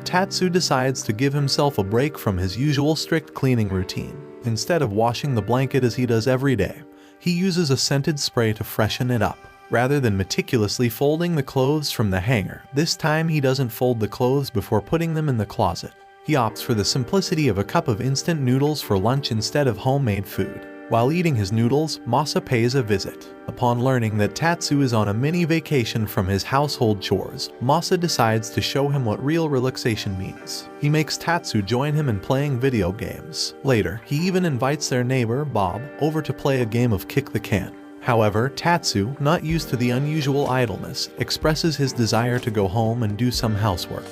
Speaker 1: Tatsu decides to give himself a break from his usual strict cleaning routine. Instead of washing the blanket as he does every day, he uses a scented spray to freshen it up. Rather than meticulously folding the clothes from the hanger, this time he doesn't fold the clothes before putting them in the closet. He opts for the simplicity of a cup of instant noodles for lunch instead of homemade food. While eating his noodles, Masa pays a visit. Upon learning that Tatsu is on a mini vacation from his household chores, Masa decides to show him what real relaxation means. He makes Tatsu join him in playing video games. Later, he even invites their neighbor, Bob, over to play a game of kick the can. However, Tatsu, not used to the unusual idleness, expresses his desire to go home and do some housework.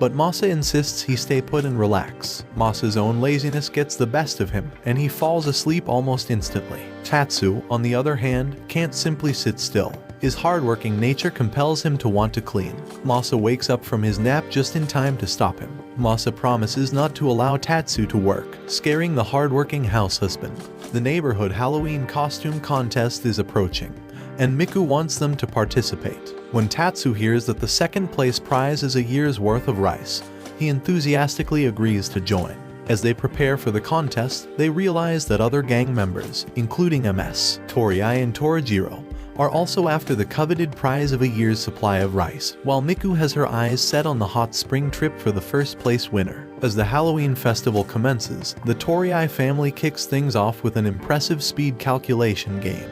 Speaker 1: But Masa insists he stay put and relax. Masa's own laziness gets the best of him, and he falls asleep almost instantly. Tatsu, on the other hand, can't simply sit still. His hardworking nature compels him to want to clean. Masa wakes up from his nap just in time to stop him. Masa promises not to allow Tatsu to work, scaring the hardworking house husband. The neighborhood Halloween costume contest is approaching, and Miku wants them to participate. When Tatsu hears that the second place prize is a year's worth of rice, he enthusiastically agrees to join. As they prepare for the contest, they realize that other gang members, including MS, Toriai and Torajiro, are also after the coveted prize of a year's supply of rice, while Miku has her eyes set on the hot spring trip for the first place winner. As the Halloween festival commences, the Toriai family kicks things off with an impressive speed calculation game,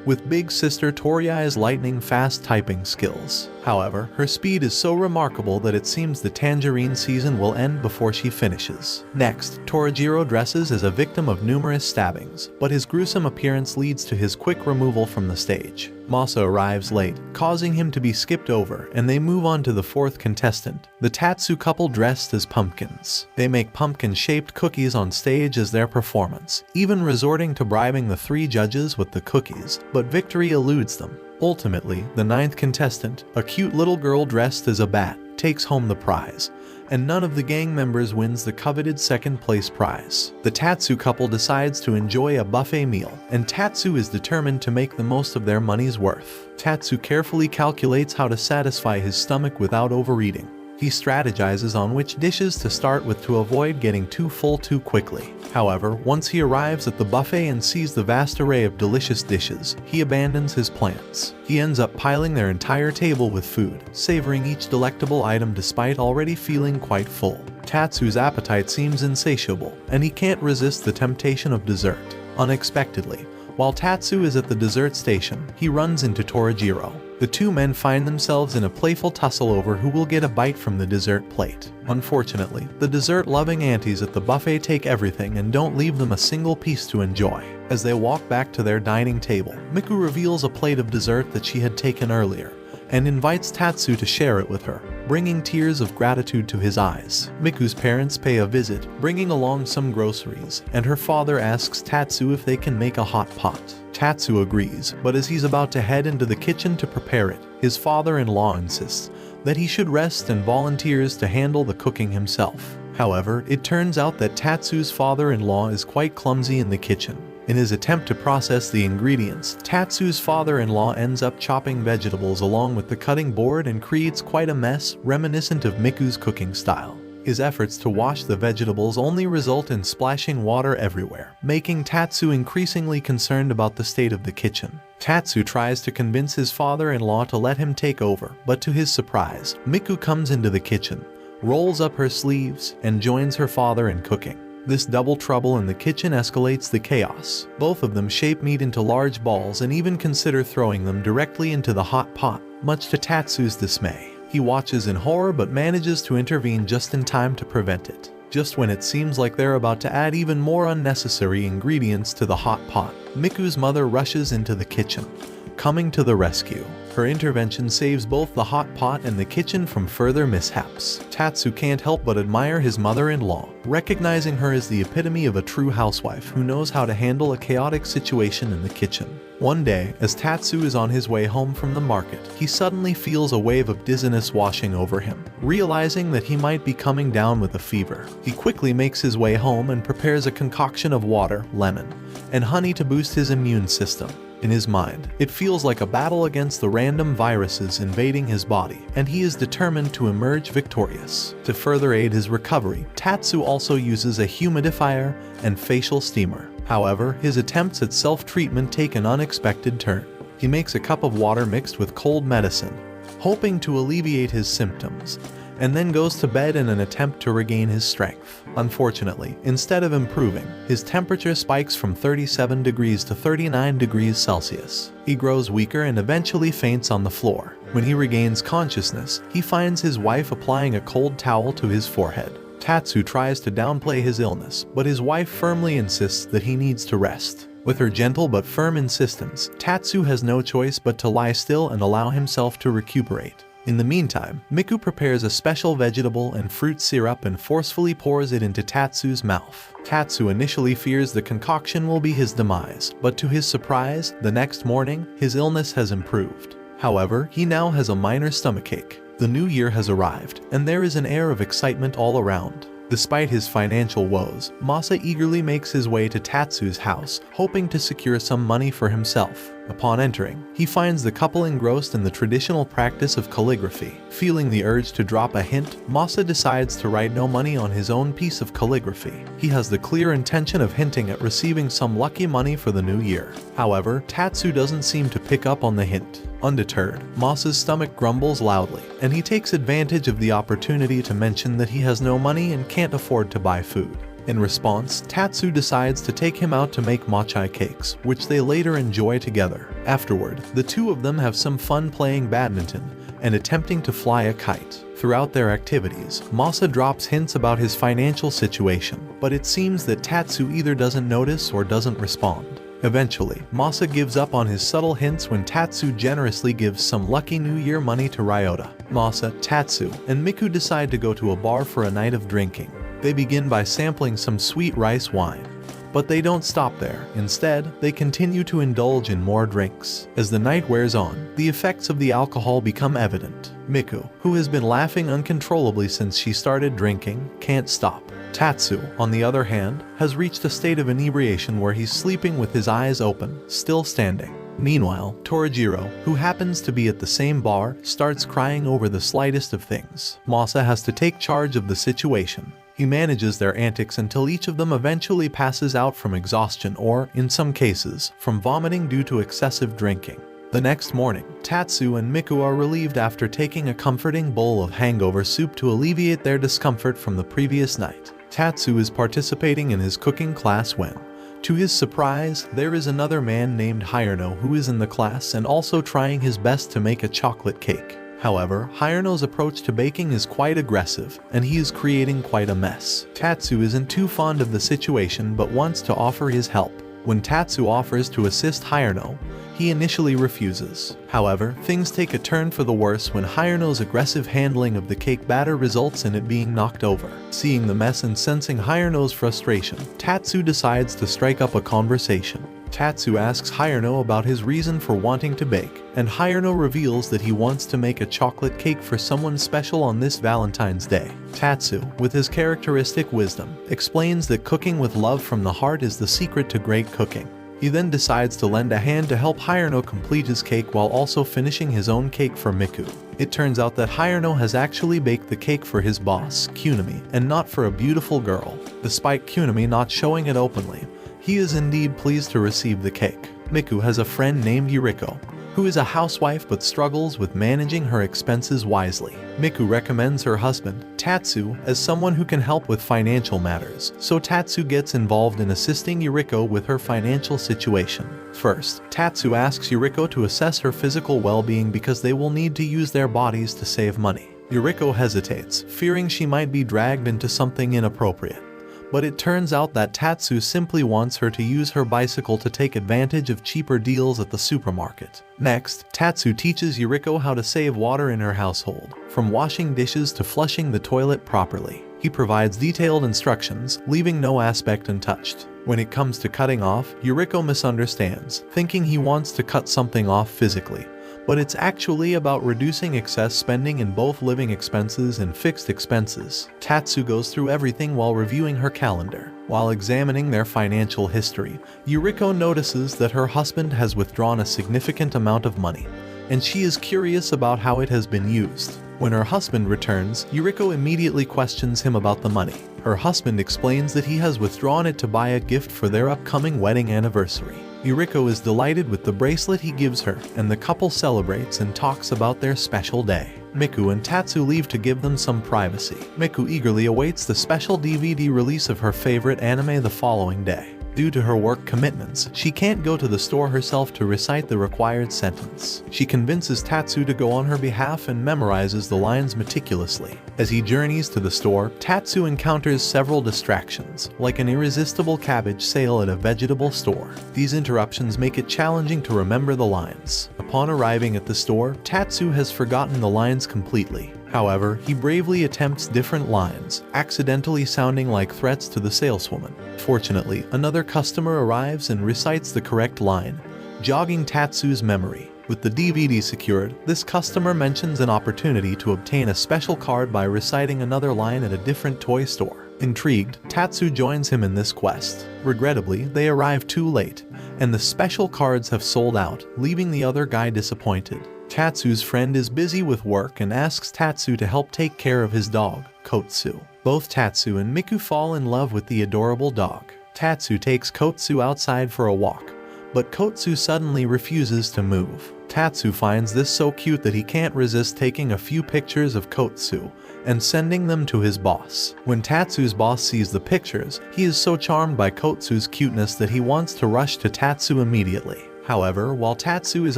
Speaker 1: with big sister Toriai's lightning-fast typing skills. However, her speed is so remarkable that it seems the tangerine season will end before she finishes. Next, Torajiro dresses as a victim of numerous stabbings, but his gruesome appearance leads to his quick removal from the stage. Masa arrives late, causing him to be skipped over, and they move on to the fourth contestant, the Tatsu couple dressed as pumpkins. They make pumpkin-shaped cookies on stage as their performance, even resorting to bribing the three judges with the cookies, but victory eludes them. Ultimately, the ninth contestant, a cute little girl dressed as a bat, takes home the prize, and none of the gang members wins the coveted second place prize. The Tatsu couple decides to enjoy a buffet meal, and Tatsu is determined to make the most of their money's worth. Tatsu carefully calculates how to satisfy his stomach without overeating. He strategizes on which dishes to start with to avoid getting too full too quickly. However, once he arrives at the buffet and sees the vast array of delicious dishes, he abandons his plans. He ends up piling their entire table with food, savoring each delectable item despite already feeling quite full. Tatsu's appetite seems insatiable, and he can't resist the temptation of dessert. Unexpectedly, while Tatsu is at the dessert station, he runs into Torajiro. The two men find themselves in a playful tussle over who will get a bite from the dessert plate. Unfortunately, the dessert-loving aunties at the buffet take everything and don't leave them a single piece to enjoy. As they walk back to their dining table, Miku reveals a plate of dessert that she had taken earlier, and invites Tatsu to share it with her, bringing tears of gratitude to his eyes. Miku's parents pay a visit, bringing along some groceries, and her father asks Tatsu if they can make a hot pot. Tatsu agrees, but as he's about to head into the kitchen to prepare it, his father-in-law insists that he should rest and volunteers to handle the cooking himself. However, it turns out that Tatsu's father-in-law is quite clumsy in the kitchen. In his attempt to process the ingredients, Tatsu's father-in-law ends up chopping vegetables along with the cutting board and creates quite a mess reminiscent of Miku's cooking style. His efforts to wash the vegetables only result in splashing water everywhere, making Tatsu increasingly concerned about the state of the kitchen. Tatsu tries to convince his father-in-law to let him take over, but to his surprise, Miku comes into the kitchen, rolls up her sleeves, and joins her father in cooking. This double trouble in the kitchen escalates the chaos. Both of them shape meat into large balls and even consider throwing them directly into the hot pot, much to Tatsu's dismay. He watches in horror but manages to intervene just in time to prevent it. Just when it seems like they're about to add even more unnecessary ingredients to the hot pot, Miku's mother rushes into the kitchen, coming to the rescue. Her intervention saves both the hot pot and the kitchen from further mishaps. Tatsu can't help but admire his mother-in-law, recognizing her as the epitome of a true housewife who knows how to handle a chaotic situation in the kitchen. One day, as Tatsu is on his way home from the market, he suddenly feels a wave of dizziness washing over him. Realizing that he might be coming down with a fever, he quickly makes his way home and prepares a concoction of water, lemon, and honey to boost his immune system. In his mind, it feels like a battle against the random viruses invading his body, and he is determined to emerge victorious. To further aid his recovery, Tatsu also uses a humidifier and facial steamer. However, his attempts at self-treatment take an unexpected turn. He makes a cup of water mixed with cold medicine, hoping to alleviate his symptoms, and then goes to bed in an attempt to regain his strength. Unfortunately, instead of improving, his temperature spikes from 37 degrees to 39 degrees Celsius. He grows weaker and eventually faints on the floor. When he regains consciousness, he finds his wife applying a cold towel to his forehead. Tatsu tries to downplay his illness, but his wife firmly insists that he needs to rest. With her gentle but firm insistence, Tatsu has no choice but to lie still and allow himself to recuperate. In the meantime, Miku prepares a special vegetable and fruit syrup and forcefully pours it into Tatsu's mouth. Tatsu initially fears the concoction will be his demise, but to his surprise, the next morning, his illness has improved. However, he now has a minor stomachache. The new year has arrived, and there is an air of excitement all around. Despite his financial woes, Masa eagerly makes his way to Tatsu's house, hoping to secure some money for himself. Upon entering, he finds the couple engrossed in the traditional practice of calligraphy. Feeling the urge to drop a hint, Masa decides to write no money on his own piece of calligraphy. He has the clear intention of hinting at receiving some lucky money for the new year. However, Tatsu doesn't seem to pick up on the hint. Undeterred, Masa's stomach grumbles loudly, and he takes advantage of the opportunity to mention that he has no money and can't afford to buy food. In response, Tatsu decides to take him out to make mochi cakes, which they later enjoy together. Afterward, the two of them have some fun playing badminton and attempting to fly a kite. Throughout their activities, Masa drops hints about his financial situation, but it seems that Tatsu either doesn't notice or doesn't respond. Eventually, Masa gives up on his subtle hints when Tatsu generously gives some lucky New Year money to Ryota. Masa, Tatsu, and Miku decide to go to a bar for a night of drinking. They begin by sampling some sweet rice wine. But they don't stop there. Instead, they continue to indulge in more drinks. As the night wears on, the effects of the alcohol become evident. Miku, who has been laughing uncontrollably since she started drinking, can't stop. Tatsu, on the other hand, has reached a state of inebriation where he's sleeping with his eyes open, still standing. Meanwhile, Torajiro, who happens to be at the same bar, starts crying over the slightest of things. Masa has to take charge of the situation. He manages their antics until each of them eventually passes out from exhaustion or, in some cases, from vomiting due to excessive drinking. The next morning, Tatsu and Miku are relieved after taking a comforting bowl of hangover soup to alleviate their discomfort from the previous night. Tatsu is participating in his cooking class when, to his surprise, there is another man named Hayano who is in the class and also trying his best to make a chocolate cake. However, Hayano's approach to baking is quite aggressive, and he is creating quite a mess. Tatsu isn't too fond of the situation but wants to offer his help. When Tatsu offers to assist Hayano, he initially refuses. However, things take a turn for the worse when Hayano's aggressive handling of the cake batter results in it being knocked over. Seeing the mess and sensing Hayano's frustration, Tatsu decides to strike up a conversation. Tatsu asks Hayano about his reason for wanting to bake, and Hayano reveals that he wants to make a chocolate cake for someone special on this Valentine's Day. Tatsu, with his characteristic wisdom, explains that cooking with love from the heart is the secret to great cooking. He then decides to lend a hand to help Hayano complete his cake while also finishing his own cake for Miku. It turns out that Hayano has actually baked the cake for his boss, Kunami, and not for a beautiful girl. Despite Kunami not showing it openly, he is indeed pleased to receive the cake. Miku has a friend named Yuriko, who is a housewife but struggles with managing her expenses wisely. Miku recommends her husband, Tatsu, as someone who can help with financial matters, so Tatsu gets involved in assisting Yuriko with her financial situation. First, Tatsu asks Yuriko to assess her physical well-being because they will need to use their bodies to save money. Yuriko hesitates, fearing she might be dragged into something inappropriate. But it turns out that Tatsu simply wants her to use her bicycle to take advantage of cheaper deals at the supermarket. Next, Tatsu teaches Yuriko how to save water in her household, from washing dishes to flushing the toilet properly. He provides detailed instructions, leaving no aspect untouched. When it comes to cutting off, Yuriko misunderstands, thinking he wants to cut something off physically. But it's actually about reducing excess spending in both living expenses and fixed expenses. Tatsu goes through everything while reviewing her calendar. While examining their financial history, Yuriko notices that her husband has withdrawn a significant amount of money, and she is curious about how it has been used. When her husband returns, Yuriko immediately questions him about the money. Her husband explains that he has withdrawn it to buy a gift for their upcoming wedding anniversary. Yuriko is delighted with the bracelet he gives her, and the couple celebrates and talks about their special day. Miku and Tatsu leave to give them some privacy. Miku eagerly awaits the special DVD release of her favorite anime the following day. Due to her work commitments, she can't go to the store herself to recite the required sentence. She convinces Tatsu to go on her behalf and memorizes the lines meticulously. As he journeys to the store, Tatsu encounters several distractions, like an irresistible cabbage sale at a vegetable store. These interruptions make it challenging to remember the lines. Upon arriving at the store, Tatsu has forgotten the lines completely. However, he bravely attempts different lines, accidentally sounding like threats to the saleswoman. Fortunately, another customer arrives and recites the correct line, jogging Tatsu's memory. With the DVD secured, this customer mentions an opportunity to obtain a special card by reciting another line at a different toy store. Intrigued, Tatsu joins him in this quest. Regrettably, they arrive too late, and the special cards have sold out, leaving the other guy disappointed. Tatsu's friend is busy with work and asks Tatsu to help take care of his dog, Kotsu. Both Tatsu and Miku fall in love with the adorable dog. Tatsu takes Kotsu outside for a walk, but Kotsu suddenly refuses to move. Tatsu finds this so cute that he can't resist taking a few pictures of Kotsu and sending them to his boss. When Tatsu's boss sees the pictures, he is so charmed by Kotsu's cuteness that he wants to rush to Tatsu immediately. However, while Tatsu is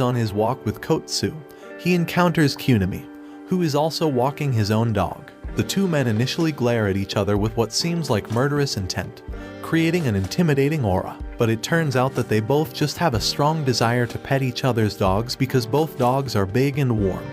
Speaker 1: on his walk with Kotsu, he encounters Kunimi, who is also walking his own dog. The two men initially glare at each other with what seems like murderous intent, creating an intimidating aura. But it turns out that they both just have a strong desire to pet each other's dogs because both dogs are big and warm,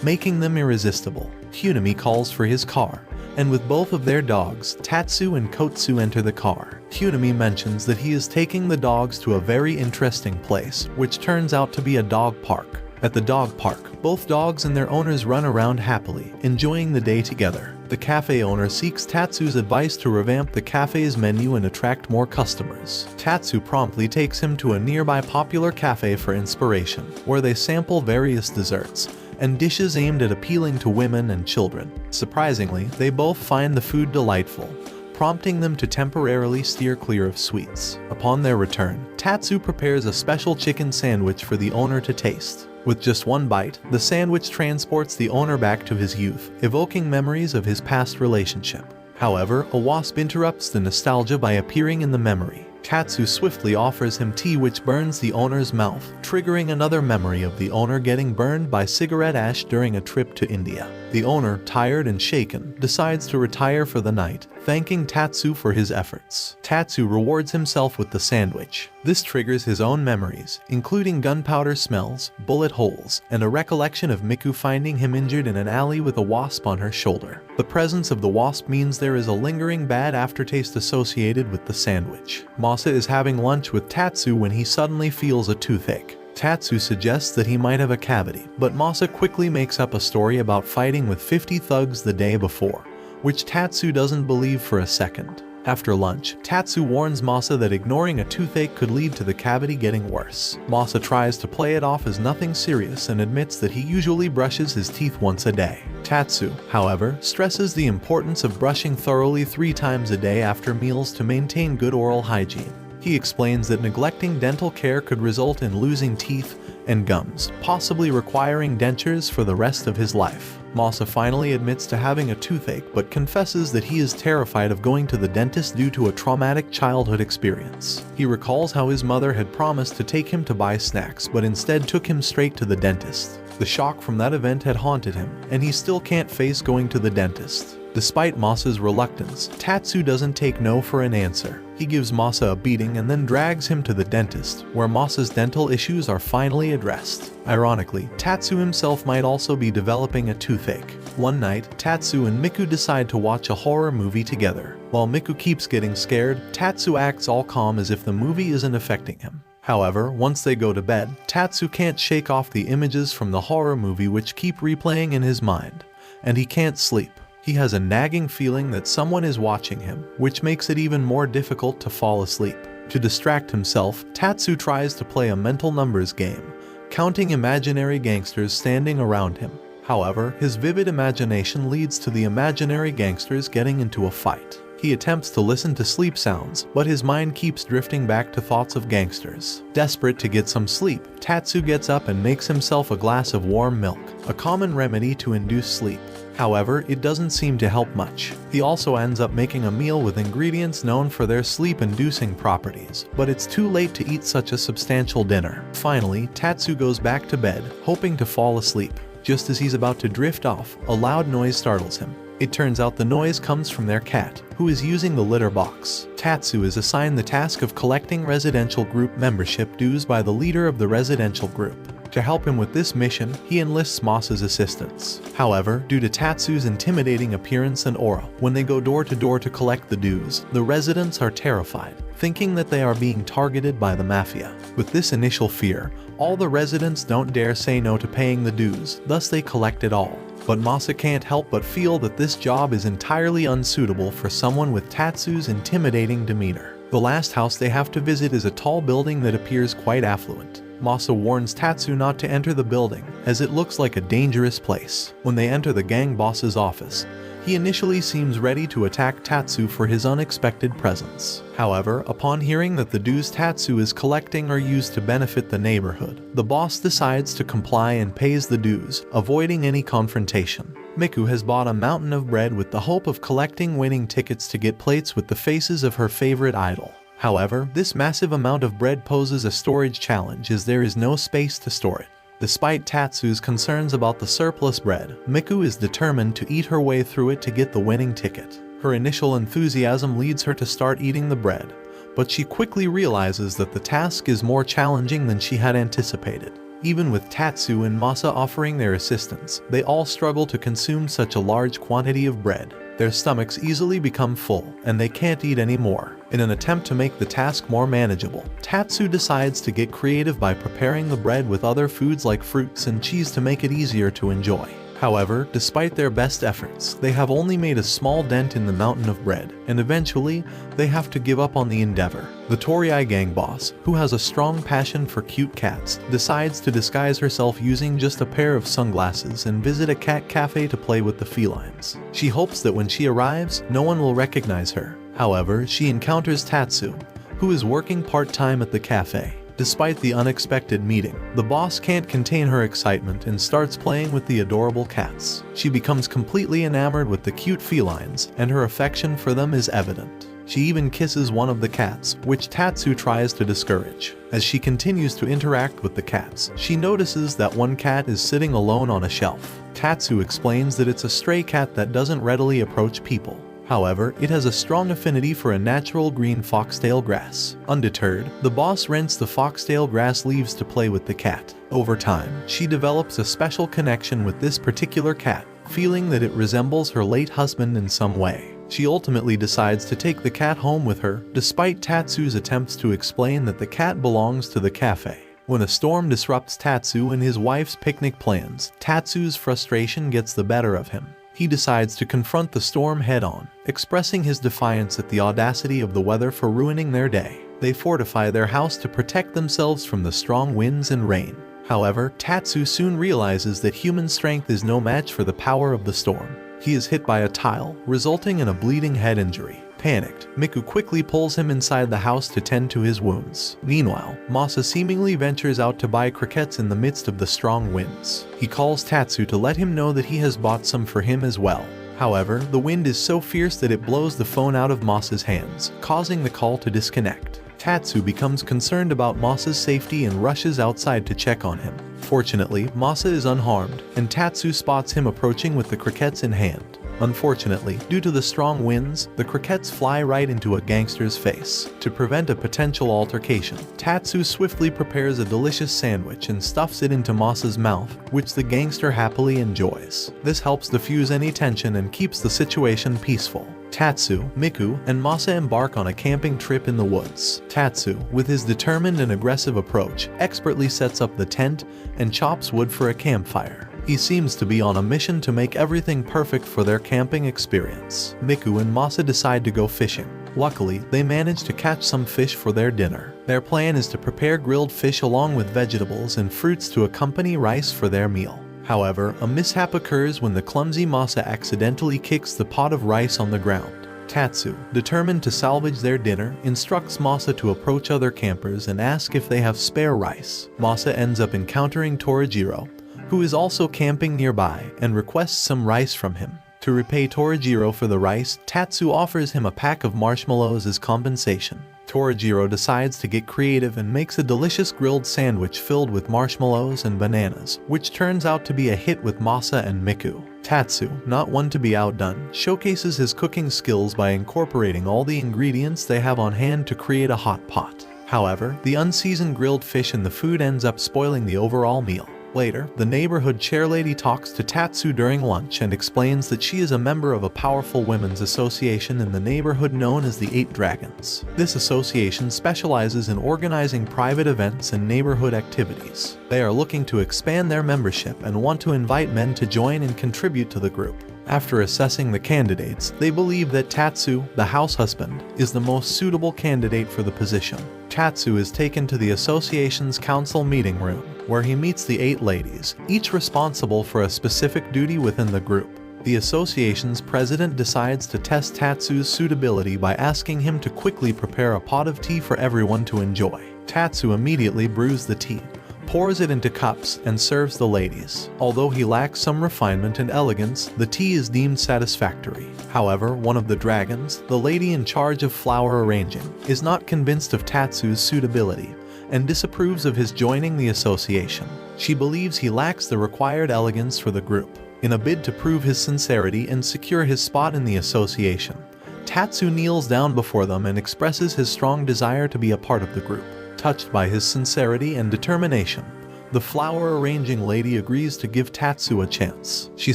Speaker 1: making them irresistible. Kunimi calls for his car, and with both of their dogs, Tatsu and Kotsu enter the car. Kunimi mentions that he is taking the dogs to a very interesting place, which turns out to be a dog park. At the dog park, both dogs and their owners run around happily, enjoying the day together. The cafe owner seeks Tatsu's advice to revamp the cafe's menu and attract more customers. Tatsu promptly takes him to a nearby popular cafe for inspiration, where they sample various desserts and dishes aimed at appealing to women and children. Surprisingly, they both find the food delightful, prompting them to temporarily steer clear of sweets. Upon their return, Tatsu prepares a special chicken sandwich for the owner to taste. With just one bite, the sandwich transports the owner back to his youth, evoking memories of his past relationship. However, a wasp interrupts the nostalgia by appearing in the memory. Tatsu swiftly offers him tea which burns the owner's mouth, triggering another memory of the owner getting burned by cigarette ash during a trip to India. The owner, tired and shaken, decides to retire for the night, thanking Tatsu for his efforts. Tatsu rewards himself with the sandwich. This triggers his own memories, including gunpowder smells, bullet holes, and a recollection of Miku finding him injured in an alley with a wasp on her shoulder. The presence of the wasp means there is a lingering bad aftertaste associated with the sandwich. Masa is having lunch with Tatsu when he suddenly feels a toothache. Tatsu suggests that he might have a cavity, but Masa quickly makes up a story about fighting with 50 thugs the day before, which Tatsu doesn't believe for a second. After lunch, Tatsu warns Masa that ignoring a toothache could lead to the cavity getting worse. Masa tries to play it off as nothing serious and admits that he usually brushes his teeth once a day. Tatsu, however, stresses the importance of brushing thoroughly 3 times a day after meals to maintain good oral hygiene. He explains that neglecting dental care could result in losing teeth and gums, possibly requiring dentures for the rest of his life. Masa finally admits to having a toothache but confesses that he is terrified of going to the dentist due to a traumatic childhood experience. He recalls how his mother had promised to take him to buy snacks but instead took him straight to the dentist. The shock from that event had haunted him, and he still can't face going to the dentist. Despite Masa's reluctance, Tatsu doesn't take no for an answer. He gives Masa a beating and then drags him to the dentist, where Masa's dental issues are finally addressed. Ironically, Tatsu himself might also be developing a toothache. One night, Tatsu and Miku decide to watch a horror movie together. While Miku keeps getting scared, Tatsu acts all calm as if the movie isn't affecting him. However, once they go to bed, Tatsu can't shake off the images from the horror movie which keep replaying in his mind, and he can't sleep. He has a nagging feeling that someone is watching him, which makes it even more difficult to fall asleep. To distract himself, Tatsu tries to play a mental numbers game, counting imaginary gangsters standing around him. However, his vivid imagination leads to the imaginary gangsters getting into a fight. He attempts to listen to sleep sounds, but his mind keeps drifting back to thoughts of gangsters. Desperate to get some sleep, Tatsu gets up and makes himself a glass of warm milk, a common remedy to induce sleep. However, it doesn't seem to help much. He also ends up making a meal with ingredients known for their sleep-inducing properties, but it's too late to eat such a substantial dinner. Finally, Tatsu goes back to bed, hoping to fall asleep. Just as he's about to drift off, a loud noise startles him. It turns out the noise comes from their cat, who is using the litter box. Tatsu is assigned the task of collecting residential group membership dues by the leader of the residential group. To help him with this mission, he enlists Masa's assistance. However, due to Tatsu's intimidating appearance and aura, when they go door to door to collect the dues, the residents are terrified, thinking that they are being targeted by the mafia. With this initial fear, all the residents don't dare say no to paying the dues, thus they collect it all. But Masa can't help but feel that this job is entirely unsuitable for someone with Tatsu's intimidating demeanor. The last house they have to visit is a tall building that appears quite affluent. Masa warns Tatsu not to enter the building, as it looks like a dangerous place. When they enter the gang boss's office, he initially seems ready to attack Tatsu for his unexpected presence. However, upon hearing that the dues Tatsu is collecting are used to benefit the neighborhood, the boss decides to comply and pays the dues, avoiding any confrontation. Miku has bought a mountain of bread with the hope of collecting winning tickets to get plates with the faces of her favorite idol. However, this massive amount of bread poses a storage challenge as there is no space to store it. Despite Tatsu's concerns about the surplus bread, Miku is determined to eat her way through it to get the winning ticket. Her initial enthusiasm leads her to start eating the bread, but she quickly realizes that the task is more challenging than she had anticipated. Even with Tatsu and Masa offering their assistance, they all struggle to consume such a large quantity of bread. Their stomachs easily become full, and they can't eat anymore. In an attempt to make the task more manageable, Tatsu decides to get creative by preparing the bread with other foods like fruits and cheese to make it easier to enjoy. However, despite their best efforts, they have only made a small dent in the mountain of bread, and eventually, they have to give up on the endeavor. The Torii gang boss, who has a strong passion for cute cats, decides to disguise herself using just a pair of sunglasses and visit a cat cafe to play with the felines. She hopes that when she arrives, no one will recognize her. However, she encounters Tatsu, who is working part-time at the cafe. Despite the unexpected meeting, the boss can't contain her excitement and starts playing with the adorable cats. She becomes completely enamored with the cute felines, and her affection for them is evident. She even kisses one of the cats, which Tatsu tries to discourage. As she continues to interact with the cats, she notices that one cat is sitting alone on a shelf. Tatsu explains that it's a stray cat that doesn't readily approach people. However, it has a strong affinity for a natural green foxtail grass. Undeterred, the boss rents the foxtail grass leaves to play with the cat. Over time, she develops a special connection with this particular cat, feeling that it resembles her late husband in some way. She ultimately decides to take the cat home with her, despite Tatsu's attempts to explain that the cat belongs to the cafe. When a storm disrupts Tatsu and his wife's picnic plans, Tatsu's frustration gets the better of him. He decides to confront the storm head-on, expressing his defiance at the audacity of the weather for ruining their day. They fortify their house to protect themselves from the strong winds and rain. However, Tatsu soon realizes that human strength is no match for the power of the storm. He is hit by a tile, resulting in a bleeding head injury. Panicked, Miku quickly pulls him inside the house to tend to his wounds. Meanwhile, Masa seemingly ventures out to buy croquettes in the midst of the strong winds. He calls Tatsu to let him know that he has bought some for him as well. However, the wind is so fierce that it blows the phone out of Masa's hands, causing the call to disconnect. Tatsu becomes concerned about Masa's safety and rushes outside to check on him. Fortunately, Masa is unharmed, and Tatsu spots him approaching with the croquettes in hand. Unfortunately, due to the strong winds, the croquettes fly right into a gangster's face. To prevent a potential altercation, Tatsu swiftly prepares a delicious sandwich and stuffs it into Masa's mouth, which the gangster happily enjoys. This helps diffuse any tension and keeps the situation peaceful. Tatsu, Miku, and Masa embark on a camping trip in the woods. Tatsu, with his determined and aggressive approach, expertly sets up the tent and chops wood for a campfire. He seems to be on a mission to make everything perfect for their camping experience. Miku and Masa decide to go fishing. Luckily, they manage to catch some fish for their dinner. Their plan is to prepare grilled fish along with vegetables and fruits to accompany rice for their meal. However, a mishap occurs when the clumsy Masa accidentally kicks the pot of rice on the ground. Tatsu, determined to salvage their dinner, instructs Masa to approach other campers and ask if they have spare rice. Masa ends up encountering Torajiro, who is also camping nearby, and requests some rice from him. To repay Torajiro for the rice, Tatsu offers him a pack of marshmallows as compensation. Torajiro decides to get creative and makes a delicious grilled sandwich filled with marshmallows and bananas, which turns out to be a hit with Masa and Miku. Tatsu, not one to be outdone, showcases his cooking skills by incorporating all the ingredients they have on hand to create a hot pot. However, the unseasoned grilled fish in the food ends up spoiling the overall meal. Later, the neighborhood chairlady talks to Tatsu during lunch and explains that she is a member of a powerful women's association in the neighborhood known as the Eight Dragons. This association specializes in organizing private events and neighborhood activities. They are looking to expand their membership and want to invite men to join and contribute to the group. After assessing the candidates, they believe that Tatsu, the house husband, is the most suitable candidate for the position. Tatsu is taken to the association's council meeting room, where he meets the 8 ladies, each responsible for a specific duty within the group. The association's president decides to test Tatsu's suitability by asking him to quickly prepare a pot of tea for everyone to enjoy. Tatsu immediately brews the tea, pours it into cups, and serves the ladies. Although he lacks some refinement and elegance, the tea is deemed satisfactory. However, one of the dragons, the lady in charge of flower arranging, is not convinced of Tatsu's suitability and disapproves of his joining the association. She believes he lacks the required elegance for the group. In a bid to prove his sincerity and secure his spot in the association, Tatsu kneels down before them and expresses his strong desire to be a part of the group. Touched by his sincerity and determination, the flower arranging lady agrees to give Tatsu a chance. She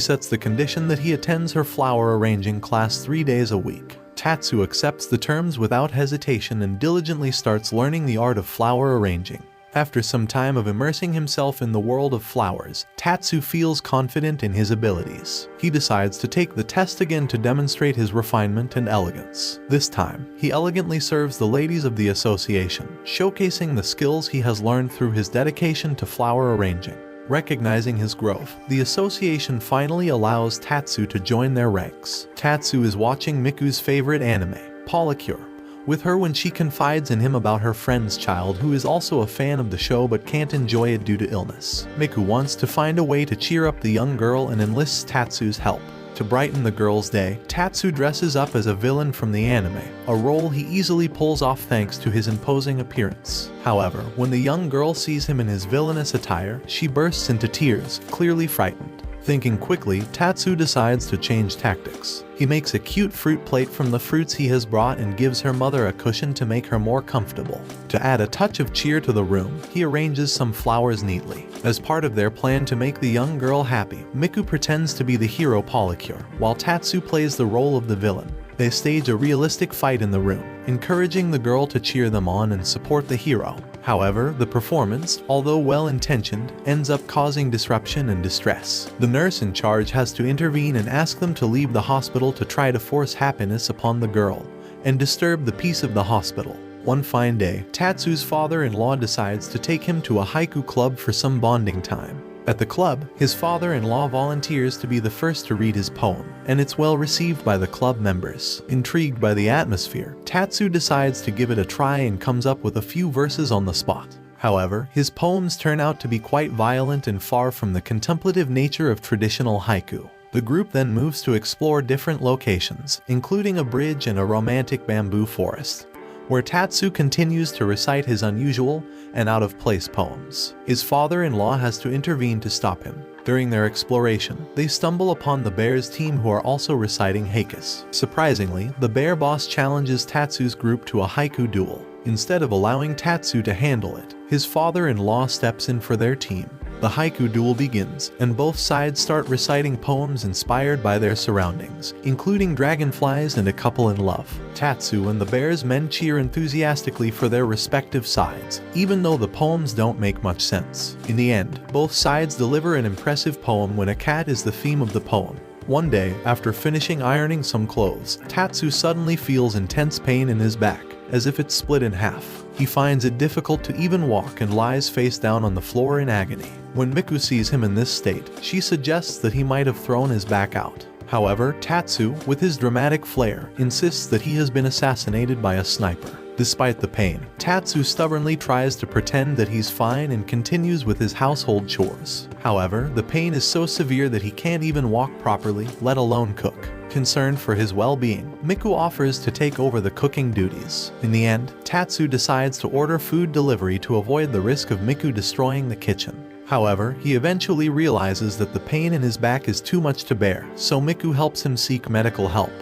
Speaker 1: sets the condition that he attends her flower arranging class 3 days a week. Tatsu accepts the terms without hesitation and diligently starts learning the art of flower arranging. After some time of immersing himself in the world of flowers, Tatsu feels confident in his abilities. He decides to take the test again to demonstrate his refinement and elegance. This time, he elegantly serves the ladies of the association, showcasing the skills he has learned through his dedication to flower arranging. Recognizing his growth, the association finally allows Tatsu to join their ranks. Tatsu is watching Miku's favorite anime, Polycure, with her when she confides in him about her friend's child who is also a fan of the show but can't enjoy it due to illness. Miku wants to find a way to cheer up the young girl and enlists Tatsu's help. To brighten the girl's day, Tatsu dresses up as a villain from the anime, a role he easily pulls off thanks to his imposing appearance. However, when the young girl sees him in his villainous attire, she bursts into tears, clearly frightened. Thinking quickly, Tatsu decides to change tactics. He makes a cute fruit plate from the fruits he has brought and gives her mother a cushion to make her more comfortable. To add a touch of cheer to the room, he arranges some flowers neatly. As part of their plan to make the young girl happy, Miku pretends to be the hero Polycure, while Tatsu plays the role of the villain. They stage a realistic fight in the room, encouraging the girl to cheer them on and support the hero. However, the performance, although well-intentioned, ends up causing disruption and distress. The nurse in charge has to intervene and ask them to leave the hospital to try to force happiness upon the girl and disturb the peace of the hospital. One fine day, Tatsu's father-in-law decides to take him to a haiku club for some bonding time. At the club, his father-in-law volunteers to be the first to read his poem, and it's well received by the club members. Intrigued by the atmosphere, Tatsu decides to give it a try and comes up with a few verses on the spot. However, his poems turn out to be quite violent and far from the contemplative nature of traditional haiku. The group then moves to explore different locations, including a bridge and a romantic bamboo forest, where Tatsu continues to recite his unusual and out-of-place poems. His father-in-law has to intervene to stop him. During their exploration, they stumble upon the bear's team who are also reciting haikus. Surprisingly, the bear boss challenges Tatsu's group to a haiku duel. Instead of allowing Tatsu to handle it, his father-in-law steps in for their team. the haiku duel begins, and both sides start reciting poems inspired by their surroundings, including dragonflies and a couple in love. Tatsu and the bear's men cheer enthusiastically for their respective sides, even though the poems don't make much sense. In the end, both sides deliver an impressive poem when a cat is the theme of the poem. One day, after finishing ironing some clothes, Tatsu suddenly feels intense pain in his back, as if it's split in half. He finds it difficult to even walk and lies face down on the floor in agony. When Miku sees him in this state, she suggests that he might have thrown his back out. However, Tatsu, with his dramatic flair, insists that he has been assassinated by a sniper. Despite the pain, Tatsu stubbornly tries to pretend that he's fine and continues with his household chores. However, the pain is so severe that he can't even walk properly, let alone cook. Concerned for his well-being, Miku offers to take over the cooking duties. In the end, Tatsu decides to order food delivery to avoid the risk of Miku destroying the kitchen. However, he eventually realizes that the pain in his back is too much to bear, so Miku helps him seek medical help,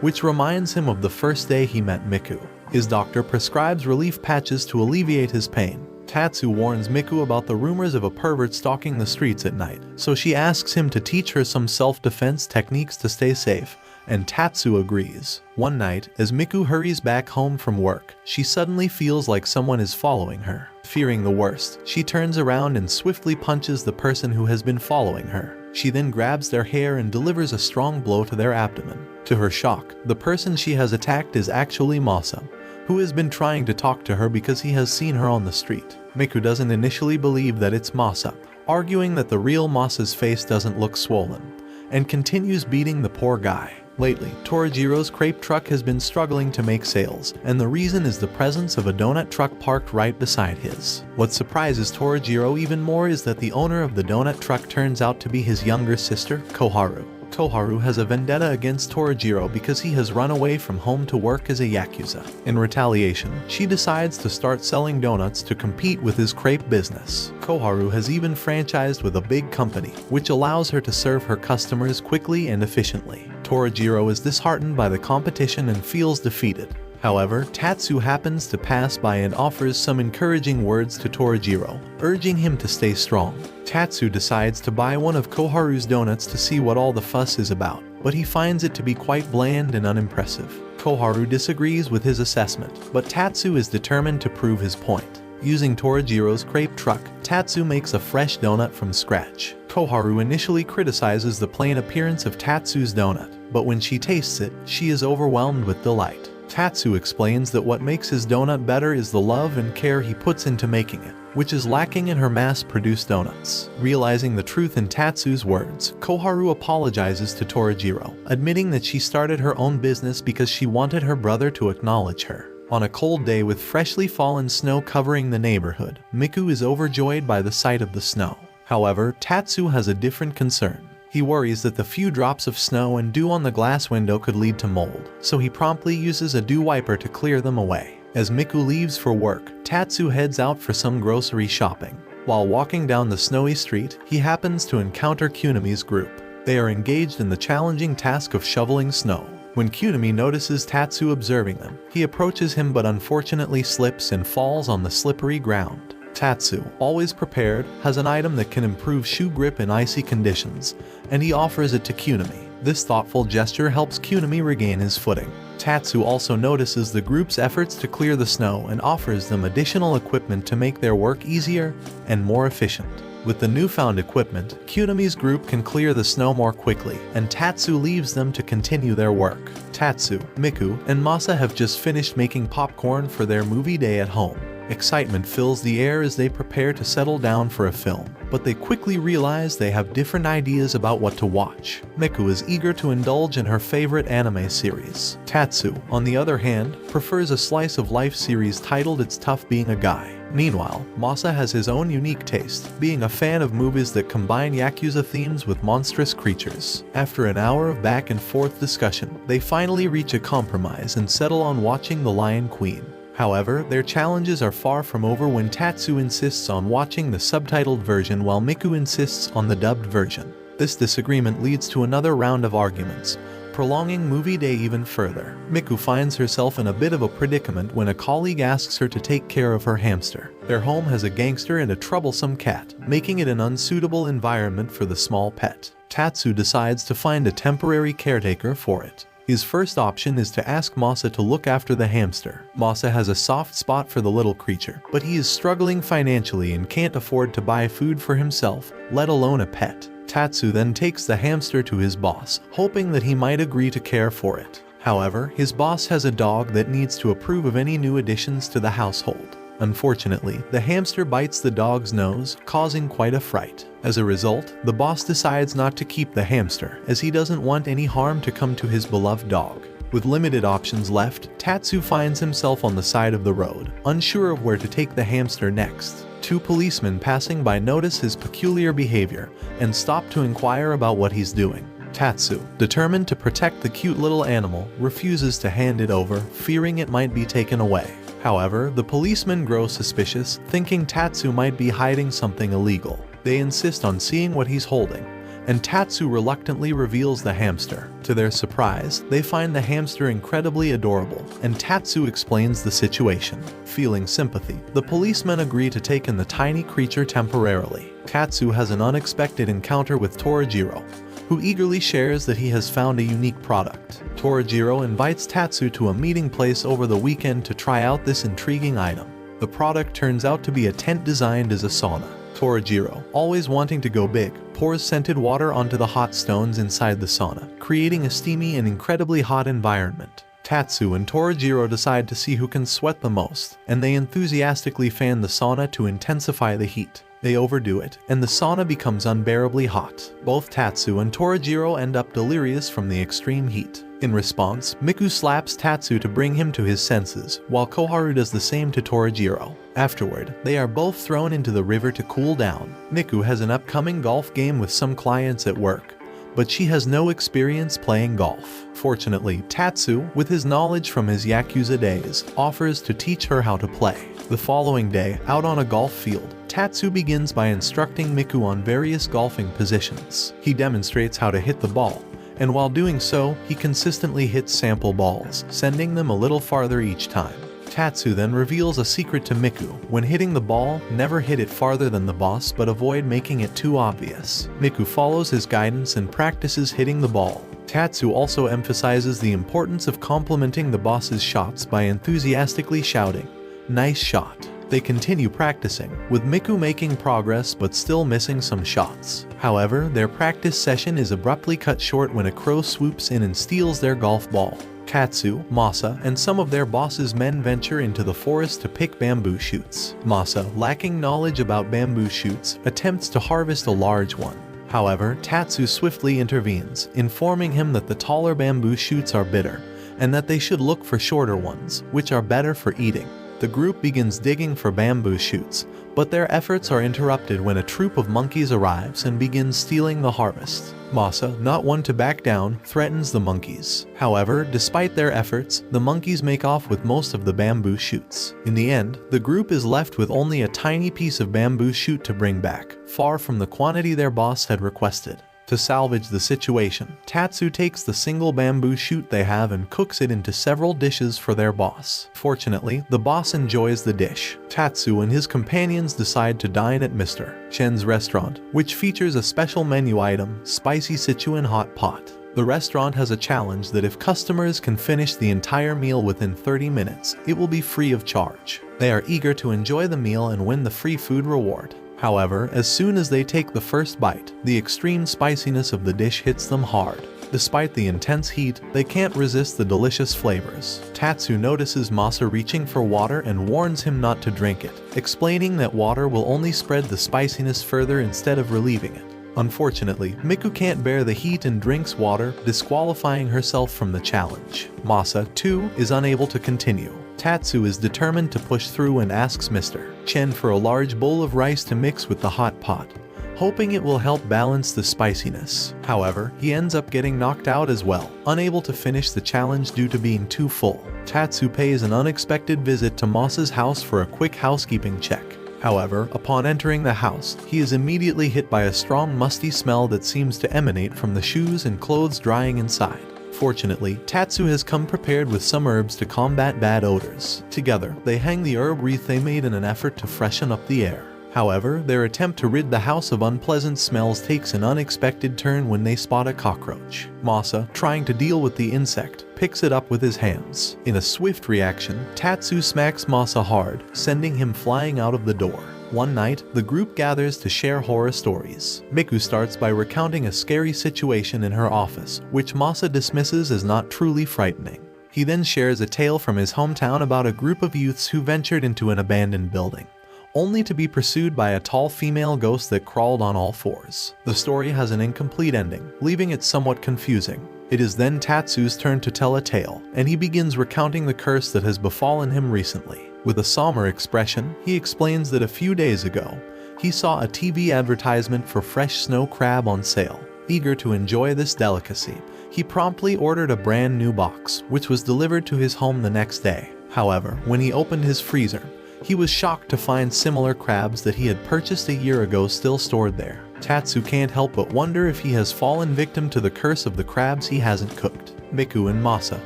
Speaker 1: which reminds him of the first day he met Miku. His doctor prescribes relief patches to alleviate his pain. Tatsu warns Miku about the rumors of a pervert stalking the streets at night, so she asks him to teach her some self-defense techniques to stay safe, and Tatsu agrees. One night, as Miku hurries back home from work, she suddenly feels like someone is following her. Fearing the worst, she turns around and swiftly punches the person who has been following her. She then grabs their hair and delivers a strong blow to their abdomen. To her shock, the person she has attacked is actually Masa, who has been trying to talk to her because he has seen her on the street. Miku doesn't initially believe that it's Masa, arguing that the real Masa's face doesn't look swollen, and continues beating the poor guy. Lately, Torajiro's crepe truck has been struggling to make sales, and the reason is the presence of a donut truck parked right beside his. What surprises Torajiro even more is that the owner of the donut truck turns out to be his younger sister, Koharu. Koharu has a vendetta against Torajiro because he has run away from home to work as a Yakuza. In retaliation, she decides to start selling donuts to compete with his crepe business. Koharu has even franchised with a big company, which allows her to serve her customers quickly and efficiently. Torajiro is disheartened by the competition and feels defeated. However, Tatsu happens to pass by and offers some encouraging words to Torajiro, urging him to stay strong. Tatsu decides to buy one of Koharu's donuts to see what all the fuss is about, but he finds it to be quite bland and unimpressive. Koharu disagrees with his assessment, but Tatsu is determined to prove his point. Using Torajiro's crepe truck, Tatsu makes a fresh donut from scratch. Koharu initially criticizes the plain appearance of Tatsu's donut, but when she tastes it, she is overwhelmed with delight. Tatsu explains that what makes his donut better is the love and care he puts into making it, which is lacking in her mass-produced donuts. Realizing the truth in Tatsu's words, Koharu apologizes to Torajiro, admitting that she started her own business because she wanted her brother to acknowledge her. On a cold day with freshly fallen snow covering the neighborhood, Miku is overjoyed by the sight of the snow. However, Tatsu has a different concern. He worries that the few drops of snow and dew on the glass window could lead to mold, so he promptly uses a dew wiper to clear them away. As Miku leaves for work, Tatsu heads out for some grocery shopping. While walking down the snowy street, he happens to encounter Kunami's group. They are engaged in the challenging task of shoveling snow. When Kunami notices Tatsu observing them, he approaches him but unfortunately slips and falls on the slippery ground. Tatsu, always prepared, has an item that can improve shoe grip in icy conditions, and he offers it to Kunami. This thoughtful gesture helps Kunami regain his footing. Tatsu also notices the group's efforts to clear the snow and offers them additional equipment to make their work easier and more efficient. With the newfound equipment, Kunami's group can clear the snow more quickly, and Tatsu leaves them to continue their work. Tatsu, Miku, and Masa have just finished making popcorn for their movie day at home. Excitement fills the air as they prepare to settle down for a film, but they quickly realize they have different ideas about what to watch. Miku is eager to indulge in her favorite anime series. Tatsu, on the other hand, prefers a slice of life series titled It's Tough Being a Guy. Meanwhile, Masa has his own unique taste, being a fan of movies that combine Yakuza themes with monstrous creatures. After an hour of back and forth discussion, they finally reach a compromise and settle on watching The Lion Queen. However, their challenges are far from over when Tatsu insists on watching the subtitled version while Miku insists on the dubbed version. This disagreement leads to another round of arguments, prolonging movie day even further. Miku finds herself in a bit of a predicament when a colleague asks her to take care of her hamster. Their home has a gangster and a troublesome cat, making it an unsuitable environment for the small pet. Tatsu decides to find a temporary caretaker for it. His first option is to ask Masa to look after the hamster. Masa has a soft spot for the little creature, but he is struggling financially and can't afford to buy food for himself, let alone a pet. Tatsu then takes the hamster to his boss, hoping that he might agree to care for it. However, his boss has a dog that needs to approve of any new additions to the household. Unfortunately, the hamster bites the dog's nose, causing quite a fright. As a result, the boss decides not to keep the hamster, as he doesn't want any harm to come to his beloved dog. With limited options left, Tatsu finds himself on the side of the road, unsure of where to take the hamster next. Two policemen passing by notice his peculiar behavior and stop to inquire about what he's doing. Tatsu, determined to protect the cute little animal, refuses to hand it over, fearing it might be taken away. However, the policemen grow suspicious, thinking Tatsu might be hiding something illegal. They insist on seeing what he's holding, and Tatsu reluctantly reveals the hamster. To their surprise, they find the hamster incredibly adorable, and Tatsu explains the situation. Feeling sympathy, the policemen agree to take in the tiny creature temporarily. Tatsu has an unexpected encounter with Torajiro, who eagerly shares that he has found a unique product. Torajiro invites Tatsu to a meeting place over the weekend to try out this intriguing item. The product turns out to be a tent designed as a sauna. Torajiro, always wanting to go big, pours scented water onto the hot stones inside the sauna, creating a steamy and incredibly hot environment. Tatsu and Torajiro decide to see who can sweat the most, and they enthusiastically fan the sauna to intensify the heat. They overdo it, and the sauna becomes unbearably hot. Both Tatsu and Torajiro end up delirious from the extreme heat. In response, Miku slaps Tatsu to bring him to his senses, while Koharu does the same to Torajiro. Afterward, they are both thrown into the river to cool down. Miku has an upcoming golf game with some clients at work, but she has no experience playing golf. Fortunately, Tatsu, with his knowledge from his Yakuza days, offers to teach her how to play. The following day, out on a golf field, Tatsu begins by instructing Miku on various golfing positions. He demonstrates how to hit the ball, and while doing so, he consistently hits sample balls, sending them a little farther each time. Tatsu then reveals a secret to Miku: when hitting the ball, never hit it farther than the boss, but avoid making it too obvious. Miku follows his guidance and practices hitting the ball. Tatsu also emphasizes the importance of complimenting the boss's shots by enthusiastically shouting, "Nice shot." They continue practicing, with Miku making progress but still missing some shots. However, their practice session is abruptly cut short when a crow swoops in and steals their golf ball. Tatsu, Masa, and some of their boss's men venture into the forest to pick bamboo shoots. Masa, lacking knowledge about bamboo shoots, attempts to harvest a large one. However, Tatsu swiftly intervenes, informing him that the taller bamboo shoots are bitter, and that they should look for shorter ones, which are better for eating. The group begins digging for bamboo shoots, but their efforts are interrupted when a troop of monkeys arrives and begins stealing the harvest. Masa, not one to back down, threatens the monkeys. However, despite their efforts, the monkeys make off with most of the bamboo shoots. In the end, the group is left with only a tiny piece of bamboo shoot to bring back, far from the quantity their boss had requested. To salvage the situation, Tatsu takes the single bamboo shoot they have and cooks it into several dishes for their boss. Fortunately, the boss enjoys the dish. Tatsu and his companions decide to dine at Mr. Chen's restaurant, which features a special menu item, spicy Sichuan hot pot. The restaurant has a challenge that if customers can finish the entire meal within 30 minutes, it will be free of charge. They are eager to enjoy the meal and win the free food reward. However, as soon as they take the first bite, the extreme spiciness of the dish hits them hard. Despite the intense heat, they can't resist the delicious flavors. Tatsu notices Masa reaching for water and warns him not to drink it, explaining that water will only spread the spiciness further instead of relieving it. Unfortunately, Miku can't bear the heat and drinks water, disqualifying herself from the challenge. Masa, too, is unable to continue. Tatsu is determined to push through and asks Mr. Chen for a large bowl of rice to mix with the hot pot, hoping it will help balance the spiciness. However, he ends up getting knocked out as well, unable to finish the challenge due to being too full. Tatsu pays an unexpected visit to Masa's house for a quick housekeeping check. However, upon entering the house, he is immediately hit by a strong musty smell that seems to emanate from the shoes and clothes drying inside. Fortunately, Tatsu has come prepared with some herbs to combat bad odors. Together, they hang the herb wreath they made in an effort to freshen up the air. However, their attempt to rid the house of unpleasant smells takes an unexpected turn when they spot a cockroach. Masa, trying to deal with the insect, picks it up with his hands. In a swift reaction, Tatsu smacks Masa hard, sending him flying out of the door. One night, the group gathers to share horror stories. Miku starts by recounting a scary situation in her office, which Masa dismisses as not truly frightening. He then shares a tale from his hometown about a group of youths who ventured into an abandoned building, only to be pursued by a tall female ghost that crawled on all fours. The story has an incomplete ending, leaving it somewhat confusing. It is then Tatsu's turn to tell a tale, and he begins recounting the curse that has befallen him recently. With a somber expression, he explains that a few days ago, he saw a TV advertisement for fresh snow crab on sale. Eager to enjoy this delicacy, he promptly ordered a brand new box, which was delivered to his home the next day. However, when he opened his freezer, he was shocked to find similar crabs that he had purchased a year ago still stored there. Tatsu can't help but wonder if he has fallen victim to the curse of the crabs he hasn't cooked. Miku and Masa,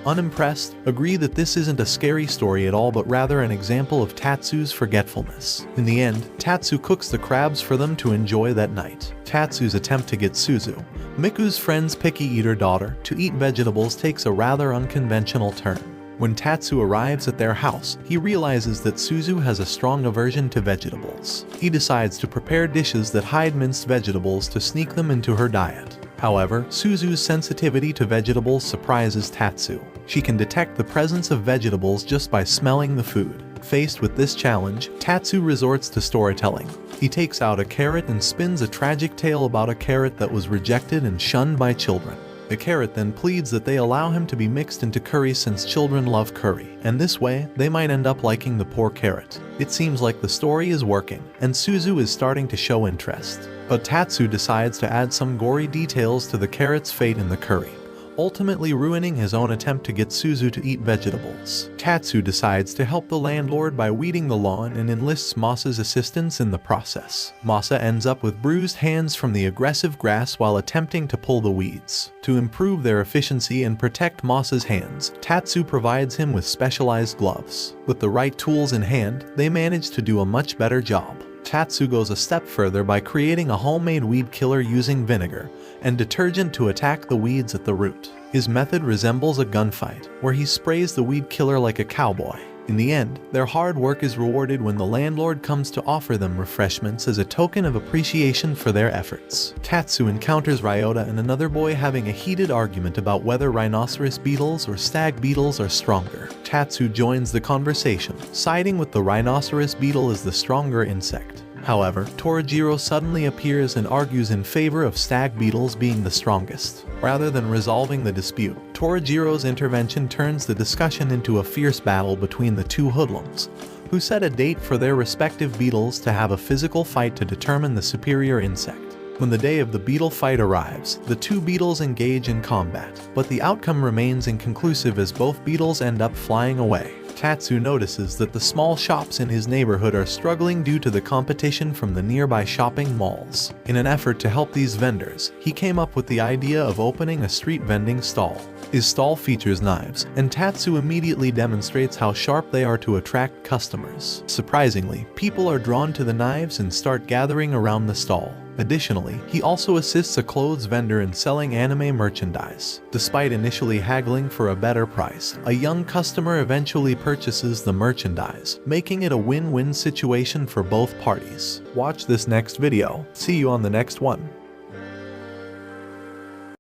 Speaker 1: unimpressed, agree that this isn't a scary story at all but rather an example of Tatsu's forgetfulness. In the end, Tatsu cooks the crabs for them to enjoy that night. Tatsu's attempt to get Suzu, Miku's friend's picky eater daughter, to eat vegetables takes a rather unconventional turn. When Tatsu arrives at their house, he realizes that Suzu has a strong aversion to vegetables. He decides to prepare dishes that hide minced vegetables to sneak them into her diet. However, Suzu's sensitivity to vegetables surprises Tatsu. She can detect the presence of vegetables just by smelling the food. Faced with this challenge, Tatsu resorts to storytelling. He takes out a carrot and spins a tragic tale about a carrot that was rejected and shunned by children. The carrot then pleads that they allow him to be mixed into curry since children love curry, and this way, they might end up liking the poor carrot. It seems like the story is working, and Suzu is starting to show interest. But Tatsu decides to add some gory details to the carrot's fate in the curry, ultimately ruining his own attempt to get Suzu to eat vegetables. Tatsu decides to help the landlord by weeding the lawn and enlists Masa's assistance in the process. Masa ends up with bruised hands from the aggressive grass while attempting to pull the weeds. To improve their efficiency and protect Masa's hands, Tatsu provides him with specialized gloves. With the right tools in hand, they manage to do a much better job. Tatsu goes a step further by creating a homemade weed killer using vinegar and detergent to attack the weeds at the root. His method resembles a gunfight, where he sprays the weed killer like a cowboy. In the end, their hard work is rewarded when the landlord comes to offer them refreshments as a token of appreciation for their efforts. Tatsu encounters Ryota and another boy having a heated argument about whether rhinoceros beetles or stag beetles are stronger. Tatsu joins the conversation, siding with the rhinoceros beetle as the stronger insect. However, Torajiro suddenly appears and argues in favor of stag beetles being the strongest. Rather than resolving the dispute, Torajiro's intervention turns the discussion into a fierce battle between the two hoodlums, who set a date for their respective beetles to have a physical fight to determine the superior insect. When the day of the beetle fight arrives, the two beetles engage in combat, but the outcome remains inconclusive as both beetles end up flying away. Tatsu notices that the small shops in his neighborhood are struggling due to the competition from the nearby shopping malls. In an effort to help these vendors, he came up with the idea of opening a street vending stall. His stall features knives, and Tatsu immediately demonstrates how sharp they are to attract customers. Surprisingly, people are drawn to the knives and start gathering around the stall. Additionally, he also assists a clothes vendor in selling anime merchandise. Despite initially haggling for a better price, a young customer eventually purchases the merchandise, making it a win-win situation for both parties. Watch this next video. See you on the next one.